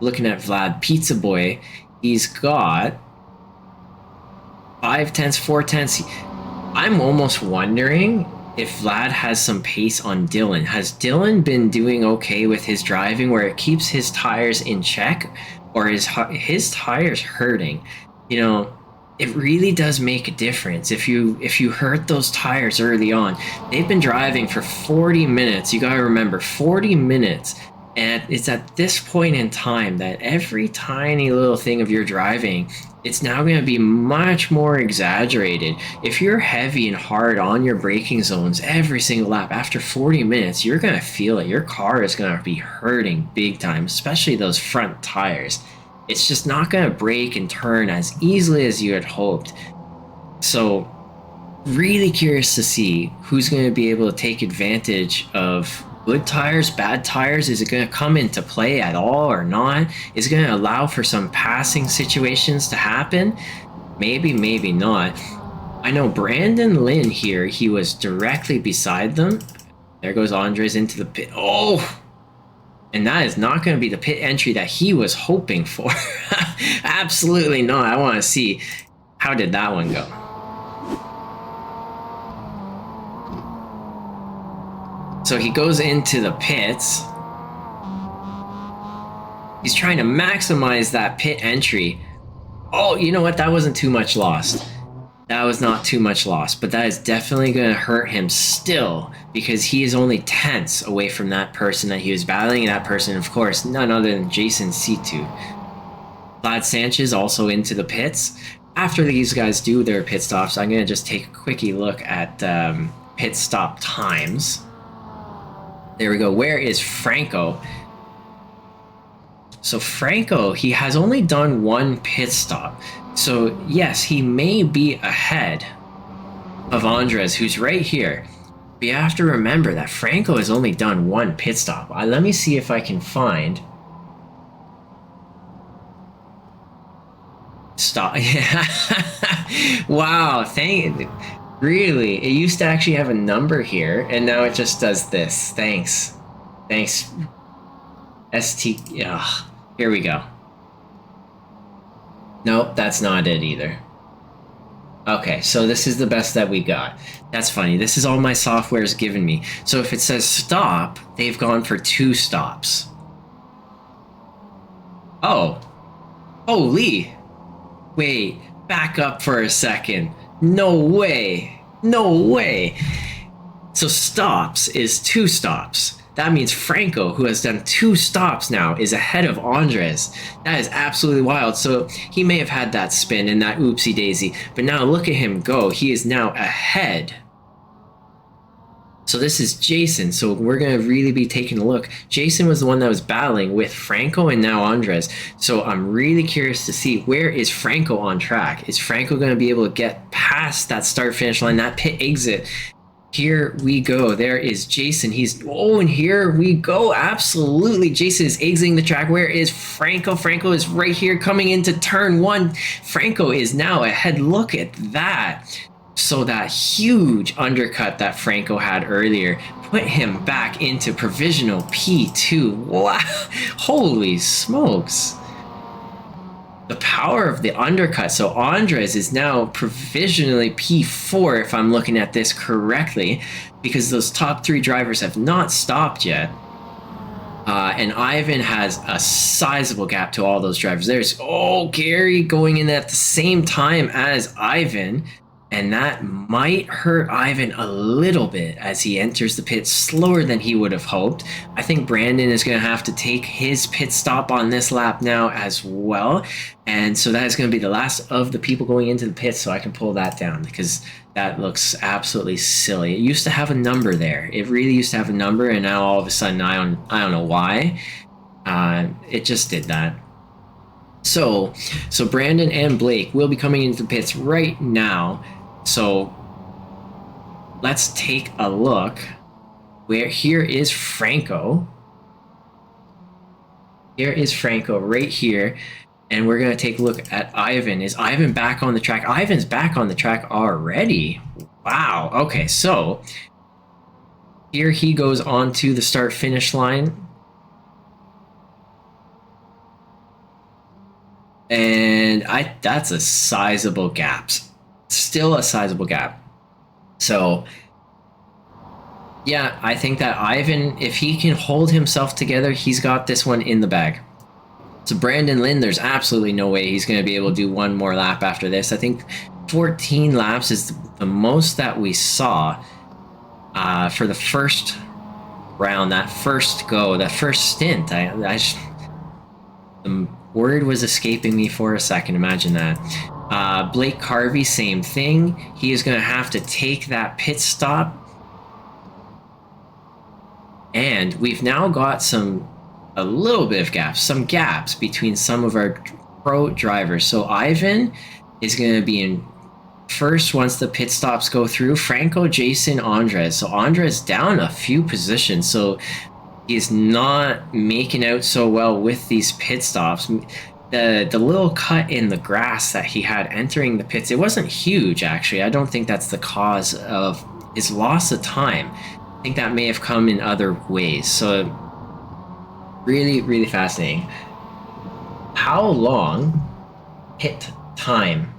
looking at Vlad, Pizza Boy, he's got 5 tenths, 4 tenths. I'm almost wondering if Vlad has some pace on Dylan. Has Dylan been doing okay with his driving where it keeps his tires in check, or is his tires hurting? You know, it really does make a difference if you hurt those tires early on. They've been driving for 40 minutes. You got to remember 40 minutes. And it's at this point in time that every tiny little thing of your driving, it's now going to be much more exaggerated. If you're heavy and hard on your braking zones every single lap, after 40 minutes, you're going to feel it. Your car is going to be hurting big time, especially those front tires. It's just not going to brake and turn as easily as you had hoped. So really curious to see who's going to be able to take advantage of good tires, bad tires. Is it going to come into play at all or not? Is it going to allow for some passing situations to happen? Maybe, maybe not. I know Brandon Lynn here, he was directly beside them. There goes Andres into the pit. Oh! And that is not going to be the pit entry that he was hoping for. Absolutely not. I want to see, how did that one go? So he goes into the pits. He's trying to maximize that pit entry. Oh, you know what? That wasn't too much lost. That was not too much loss, but that is definitely going to hurt him still because he is only tenths away from that person that he was battling. And that person, of course, none other than Jason Situ. Vlad Sanchez also into the pits. After these guys do their pit stops, I'm going to just take a quickie look at pit stop times. There we go. Where is Franco? So Franco, he has only done one pit stop. So yes, he may be ahead of Andres, who's right here. But you have to remember that Franco has only done one pit stop. Let me see if I can find. Stop. Wow. Really? It used to actually have a number here, and now it just does this. Thanks. ST. Ugh. Here we go. Nope, that's not it either. Okay, so this is the best that we got. That's funny. This is all my software has given me. So if it says stop, they've gone for 2 stops. Oh. Holy. Wait, back up for a second. No way. No way. So stops is 2 stops. That means Franco, who has done 2 stops now, is ahead of Andres. That is absolutely wild. So he may have had that spin and that oopsie daisy, but now look at him go. He is now ahead. So this is Jason. So we're going to really be taking a look. Jason was the one that was battling with Franco and now Andres. So I'm really curious to see, where is Franco on track? Is Franco going to be able to get past that start finish line, that pit exit? Here we go. There is Jason. And here we go. Absolutely. Jason is exiting the track. Where is Franco? Franco is right here coming into turn 1. Franco is now ahead. Look at that. So that huge undercut that Franco had earlier put him back into provisional P2. Wow. Holy smokes. The power of the undercut. So Andres is now provisionally P4 if I'm looking at this correctly, because those top 3 drivers have not stopped yet. And Ivan has a sizable gap to all those drivers. There's, Gary going in at the same time as Ivan. And that might hurt Ivan a little bit as he enters the pit slower than he would have hoped. I think Brandon is going to have to take his pit stop on this lap now as well. And so that is going to be the last of the people going into the pit, so I can pull that down because that looks absolutely silly. It used to have a number there. It really used to have a number, and now all of a sudden I don't know why. It just did that. So Brandon and Blake will be coming into the pits right now. So let's take a look. Here is Franco. Here is Franco right here. And we're going to take a look at Ivan. Is Ivan back on the track? Ivan's back on the track already. Wow. Okay, so Here he goes on to the start finish line. And that's a sizable gap. Still a sizable gap. So yeah, I think that Ivan, if he can hold himself together, he's got this one in the bag. So Brandon Lynn, there's absolutely no way he's going to be able to do one more lap after this. I think 14 laps is the most that we saw for the first round, that first go, that first stint. The word was escaping me for a second. Imagine that. Blake Carvey, same thing. He is going to have to take that pit stop. And we've now got a little bit of gaps, some gaps between some of our pro drivers. So Ivan is going to be in first once the pit stops go through. Franco, Jason, Andres. So Andres down a few positions. So he's not making out so well with these pit stops. The little cut in the grass that he had entering the pits, it wasn't huge actually. I don't think that's the cause of his loss of time. I think that may have come in other ways. So really, really fascinating. How long pit time?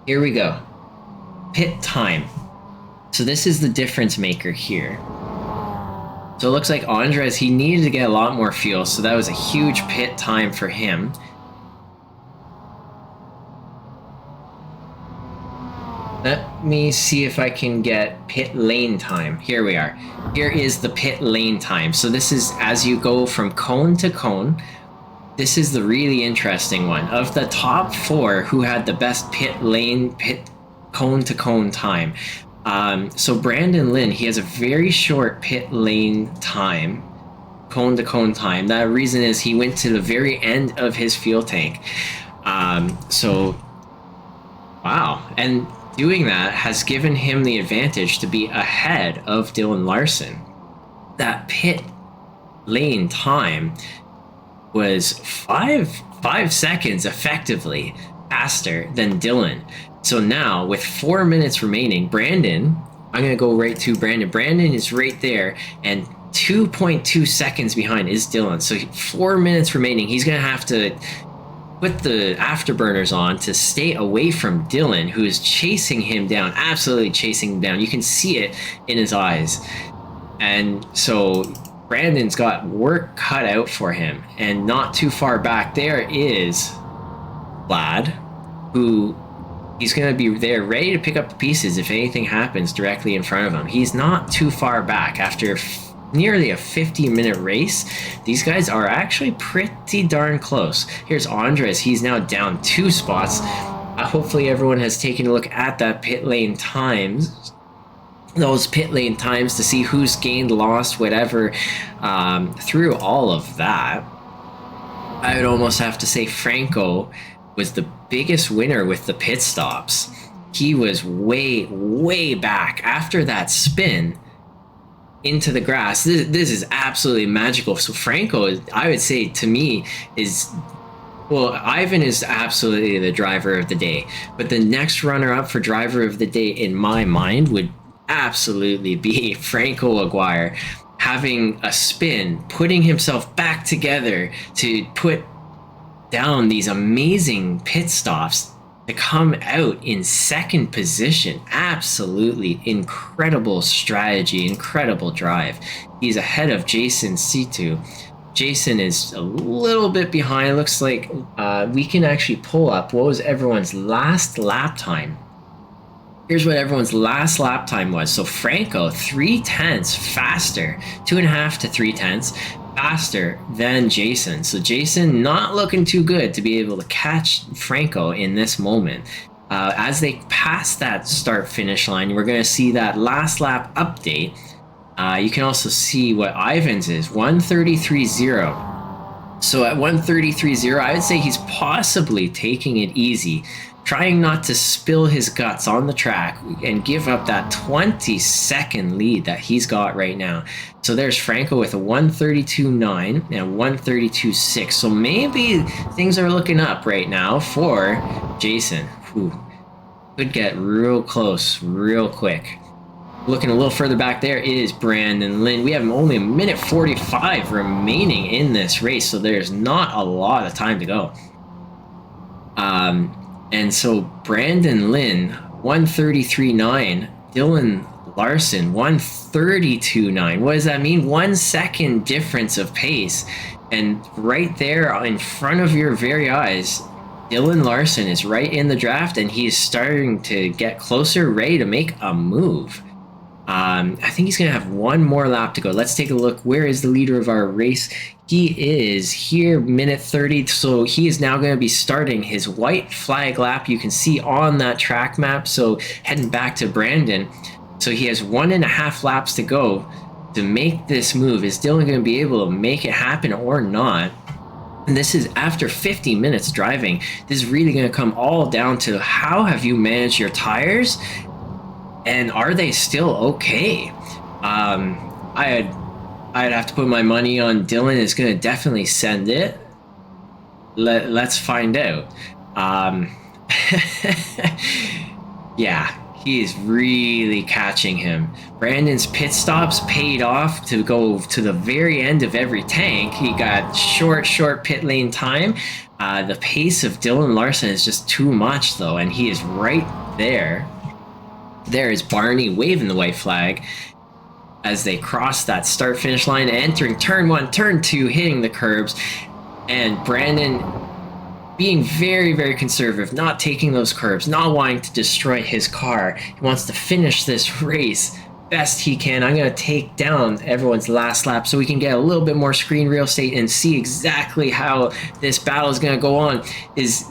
Here we go. Pit time. So this is the difference maker here. So it looks like Andres, he needed to get a lot more fuel, so that was a huge pit time for him. Let me see if I can get pit lane time. Here we are. Here is the pit lane time. So this is as you go from cone to cone. This is the really interesting one. Of the top 4 who had the best pit cone to cone time. So Brandon Lynn, he has a very short pit lane time, cone to cone time. That reason is he went to the very end of his fuel tank. So, wow. And doing that has given him the advantage to be ahead of Dylan Larson. That pit lane time was five seconds effectively faster than Dylan. So now with 4 minutes remaining, Brandon, I'm going to go right to Brandon. Brandon is right there and 2.2 seconds behind is Dylan. So 4 minutes remaining. He's going to have to put the afterburners on to stay away from Dylan, who is chasing him down, absolutely chasing him down. You can see it in his eyes. And so Brandon's got work cut out for him. And not too far back there is Vlad, who he's going to be there ready to pick up the pieces if anything happens directly in front of him. He's not too far back. After nearly a 50-minute race, these guys are actually pretty darn close. Here's Andres. He's now down 2 spots. Hopefully everyone has taken a look at that pit lane times. Those pit lane times to see who's gained, lost, whatever. Through all of that, I would almost have to say Franco was the biggest winner with the pit stops. He was way, way back after that spin into the grass. This is absolutely magical. So Franco, I would say to me, Ivan is absolutely the driver of the day. But the next runner-up for driver of the day in my mind would absolutely be Franco Aguirre, having a spin, putting himself back together to put down these amazing pit stops to come out in second position. Absolutely incredible strategy, incredible drive. He's ahead of Jason C2. Jason is a little bit behind. Looks like we can actually pull up what was everyone's last lap time. Here's what everyone's last lap time was. So Franco, 0.3 faster, 2.5 to 0.3 faster than Jason. So Jason not looking too good to be able to catch Franco in this moment. As they pass that start finish line, we're going to see that last lap update. You can also see what Ivan's is, 133.0. So at 133.0, I would say he's possibly taking it easy, trying not to spill his guts on the track and give up that 20-second lead that he's got right now. So there's Franco with a 132.9 and 132.6. So maybe things are looking up right now for Jason. Whew. Could get real close real quick. Looking a little further back there is Brandon Lynn. We have only a minute 45 remaining in this race, so there's not a lot of time to go. And so Brandon Lynn, 133.9. Dylan Larson, 132.9. What does that mean? 1 second difference of pace. And right there in front of your very eyes, Dylan Larson is right in the draft, and he's starting to get closer, ready to make a move. I think he's going to have one more lap to go. Let's take a look. Where is the leader of our race? He is here, minute 30. So he is now going to be starting his white flag lap. You can see on that track map. So heading back to Brandon. So he has 1.5 laps to go to make this move. Is Dylan going to be able to make it happen or not? And this is after 50 minutes driving. This is really going to come all down to how have you managed your tires? And are they still okay? I'd have to put my money on Dylan is going to definitely send it. Let's find out. Yeah, he is really catching him. Brandon's pit stops paid off to go to the very end of every tank. He got short pit lane time. The pace of Dylan Larson is just too much, though, and he is right there. There is Barney waving the white flag as they cross that start-finish line, entering turn 1, turn 2, hitting the curbs, and Brandon being very, very conservative, not taking those curbs, not wanting to destroy his car. He wants to finish this race best he can. I'm going to take down everyone's last lap so we can get a little bit more screen real estate and see exactly how this battle is going to go on. Is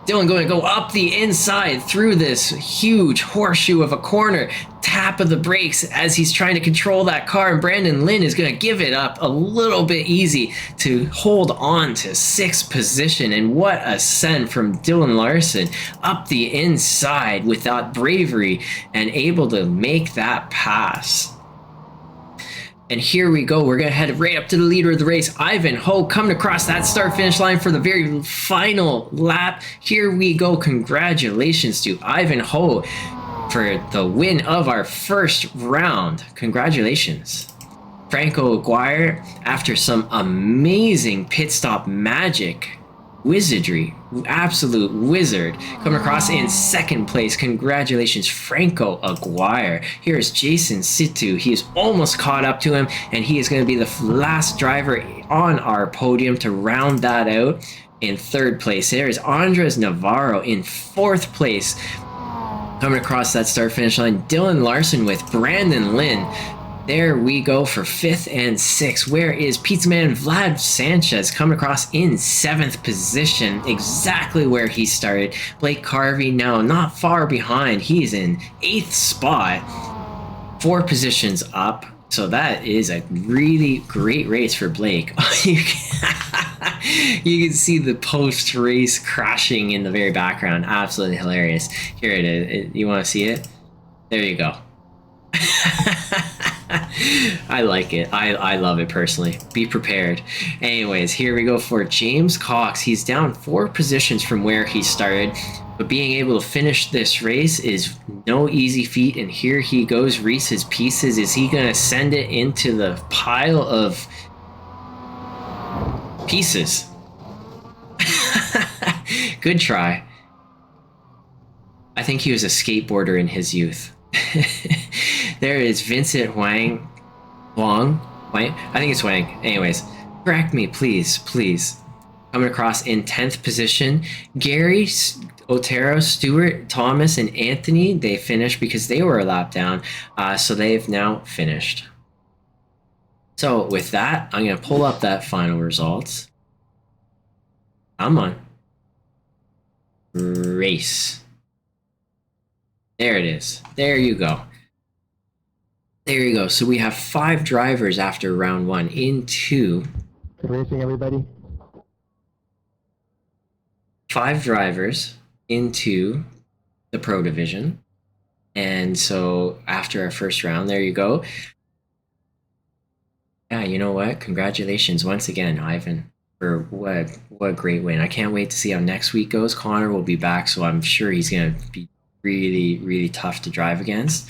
Dylan going to go up the inside through this huge horseshoe of a corner, tap of the brakes as he's trying to control that car, and Brandon Lynn is going to give it up a little bit easy to hold on to 6th position. And what a send from Dylan Larson up the inside with that bravery and able to make that pass. And here we go. We're going to head right up to the leader of the race, Ivan Ho, coming across that start-finish line for the very final lap. Here we go. Congratulations to Ivan Ho for the win of our first round. Congratulations. Franco Aguirre, after some amazing pit stop magic, wizardry, absolute wizard, coming across in 2nd place. Congratulations, Franco Aguirre. Here's Jason Situ. He is almost caught up to him, and he is going to be the last driver on our podium to round that out in 3rd place. There is Andres Navarro in 4th place, coming across that start-finish line. Dylan Larson with Brandon Lynn. There we go for 5th and 6th. Where is Pizza Man Vlad Sanchez coming across in 7th position, exactly where he started. Blake Carvey now not far behind. He's in 8th spot, 4 positions up. So that is a really great race for Blake. You can see the post-race crashing in the very background. Absolutely hilarious. Here it is. You want to see it? There you go. I like it. I love it personally. Be prepared. Anyways, here we go for James Cox. He's down 4 positions from where he started, but being able to finish this race is no easy feat. And here he goes, Reese's Pieces. Is he going to send it into the pile of pieces? Good try. I think he was a skateboarder in his youth. There is Vincent Wang. I think it's Wang. Anyways, correct me, please. Coming across in 10th position. Gary, Otero, Stewart, Thomas, and Anthony, they finished because they were a lap down. So they've now finished. So with that, I'm going to pull up that final results. Come on. Race. There it is. There you go. There you go. So we have 5 drivers after round 1 into... Good racing, everybody. 5 drivers into the Pro Division. And so after our first round, there you go. Yeah, you know what? Congratulations once again, Ivan, for what a great win. I can't wait to see how next week goes. Connor will be back, so I'm sure he's going to be really, really tough to drive against.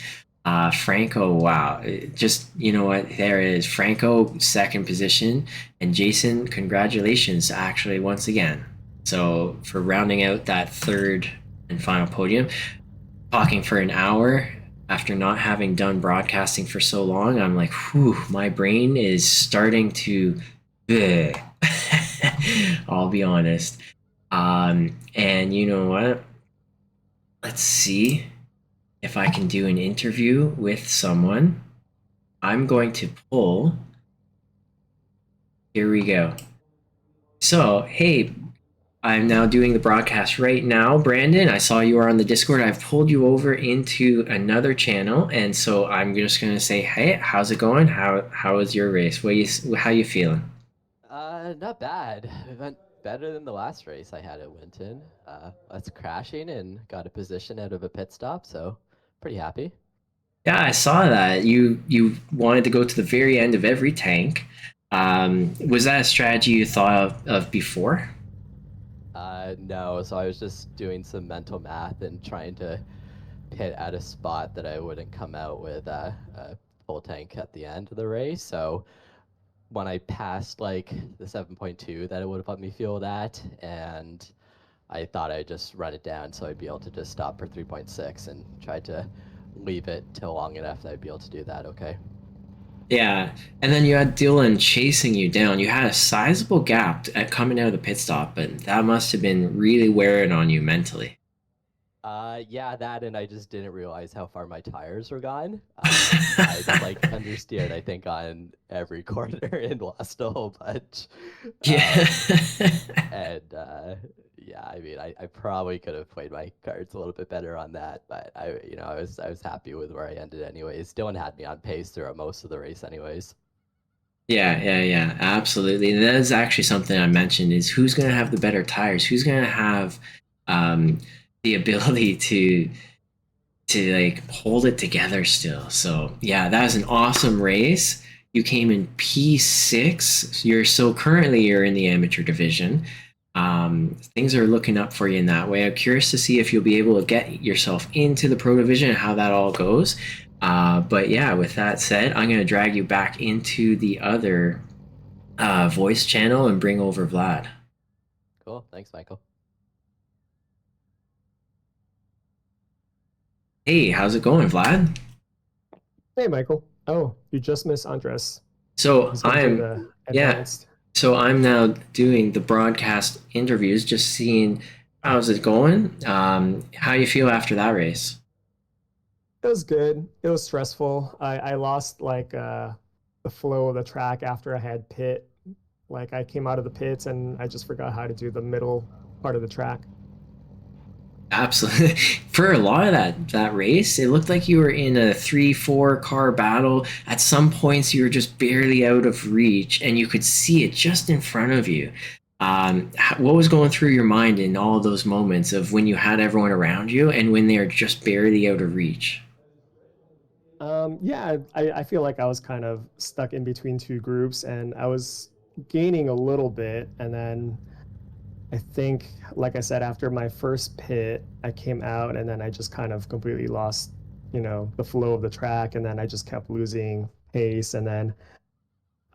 Franco, wow. Just, you know what? There it is. Franco, second position. And Jason, congratulations, actually, once again. So, for rounding out that third and final podium, talking for an hour after not having done broadcasting for so long, I'm like, whew, my brain is starting to. I'll be honest. And you know what? Let's see if I can do an interview with someone. I'm going to pull. Here we go. So, hey, I'm now doing the broadcast right now. Brandon, I saw you are on the Discord. I've pulled you over into another channel, and so I'm just going to say, hey, how's it going? How was your race? How you feeling? Not bad. It went better than the last race I had at Winton. I was crashing and got a position out of a pit stop, so pretty happy. Yeah, I saw that. You wanted to go to the very end of every tank. Was that a strategy you thought of before? No, so I was just doing some mental math and trying to pit at a spot that I wouldn't come out with a full tank at the end of the race. So when I passed like the 7.2, that it would have let me feel that, and I thought I'd just run it down so I'd be able to just stop for 3.6 and try to leave it till long enough that I'd be able to do that okay. Yeah, and then you had Dylan chasing you down. You had a sizable gap at coming out of the pit stop, but that must have been really wearing on you mentally. Yeah, that, and I just didn't realize how far my tires were gone. I like understeered, I think, on every corner and lost a whole bunch. Yeah. Um, and yeah, I mean, I probably could have played my cards a little bit better on that, but I was happy with where I ended anyways. Dylan had me on pace throughout most of the race anyways. Yeah, absolutely. And that is actually something I mentioned is who's going to have the better tires? Who's going to have um, the ability to like hold it together still. So yeah, that was an awesome race. You came in P6. You're in the amateur division. Things are looking up for you in that way. I'm curious to see if you'll be able to get yourself into the pro division and how that all goes. But yeah, with that said, I'm going to drag you back into the other voice channel and bring over Vlad. Cool. Thanks, Michael. Hey, how's it going, Vlad? Hey, Michael. Oh, you just missed Andres. So He's going to do I'm, the yeah, advanced. so I'm now doing the broadcast interviews, just seeing how's it going. How you feel after that race? It was good. It was stressful. I lost like the flow of the track after I had pit. Like I came out of the pits and I just forgot how to do the middle part of the track. Absolutely. For a lot of that race, it looked like you were in a 3-4 car battle. At some points, you were just barely out of reach, and you could see it just in front of you. What was going through your mind in all of those moments of when you had everyone around you and when they are just barely out of reach? Yeah, I feel like I was kind of stuck in between two groups and I was gaining a little bit. And then I think, like I said, after my first pit, I came out and then I just kind of completely lost, the flow of the track. And then I just kept losing pace. And then,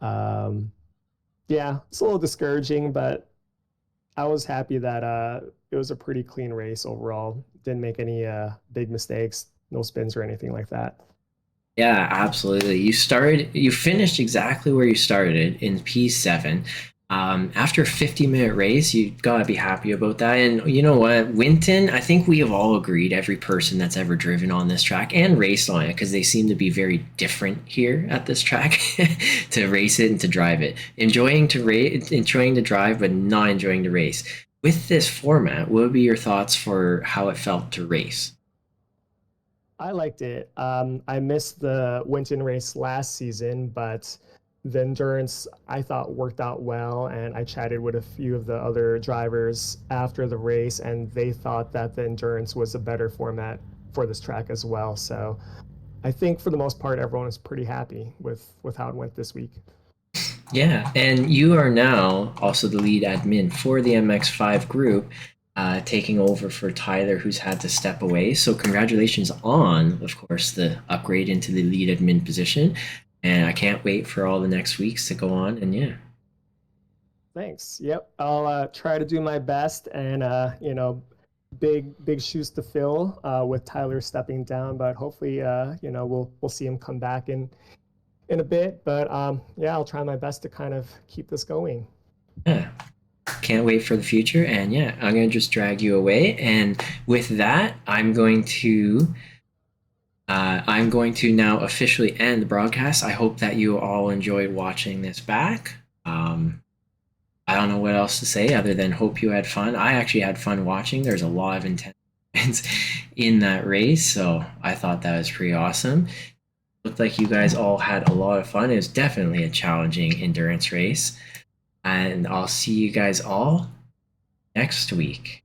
um, yeah, it's a little discouraging, but I was happy that it was a pretty clean race overall. Didn't make any big mistakes, no spins or anything like that. Yeah, absolutely. You finished exactly where you started in P7. After a 50-minute race, you got to be happy about that. And you know what? Winton, I think we have all agreed, every person that's ever driven on this track and raced on it, because they seem to be very different here at this track to race it and to drive it. Enjoying to drive, but not enjoying to race. With this format, what would be your thoughts for how it felt to race? I liked it. I missed the Winton race last season, but the endurance I thought worked out well. And I chatted with a few of the other drivers after the race, and they thought that the endurance was a better format for this track as well. So I think for the most part, everyone is pretty happy with how it went this week. Yeah, and you are now also the lead admin for the MX5 group. taking over for Tyler, who's had to step away. So congratulations on, of course, the upgrade into the lead admin position. And I can't wait for all the next weeks to go on. And yeah. Thanks. Yep. I'll try to do my best, and you know, big shoes to fill with Tyler stepping down, but hopefully you know, we'll see him come back in a bit. But yeah, I'll try my best to kind of keep this going. Yeah. Can't wait for the future. And yeah, I'm going to just drag you away. And with that, I'm going to now officially end the broadcast. I hope that you all enjoyed watching this back. I don't know what else to say other than hope you had fun. I actually had fun watching. There's a lot of intense in that race, so I thought that was pretty awesome. Looked like you guys all had a lot of fun. It was definitely a challenging endurance race. And I'll see you guys all next week.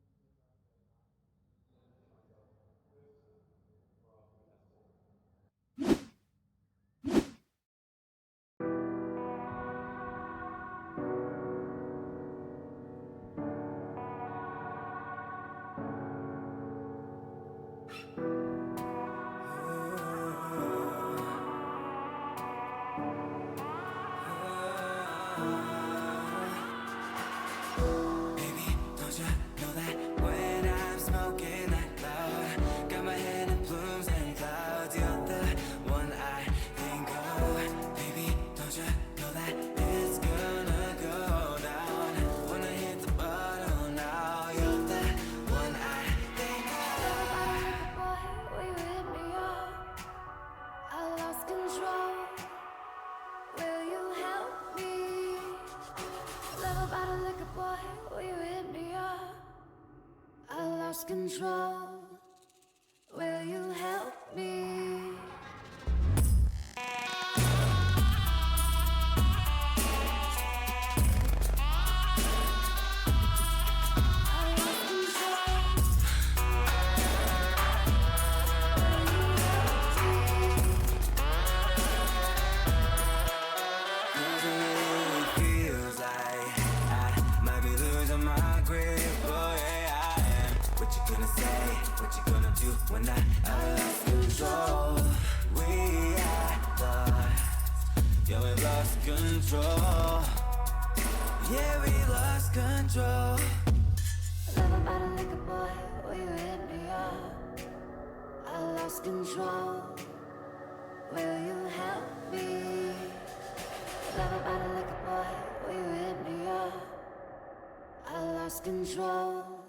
Control, will you help me? What you gonna do when I lost control? We are lost. Yeah, we lost control. Yeah, we lost control. Love about a liquor boy, will you hit me up? I lost control. Will you help me? Love about a liquor boy, will you hit me up? I lost control.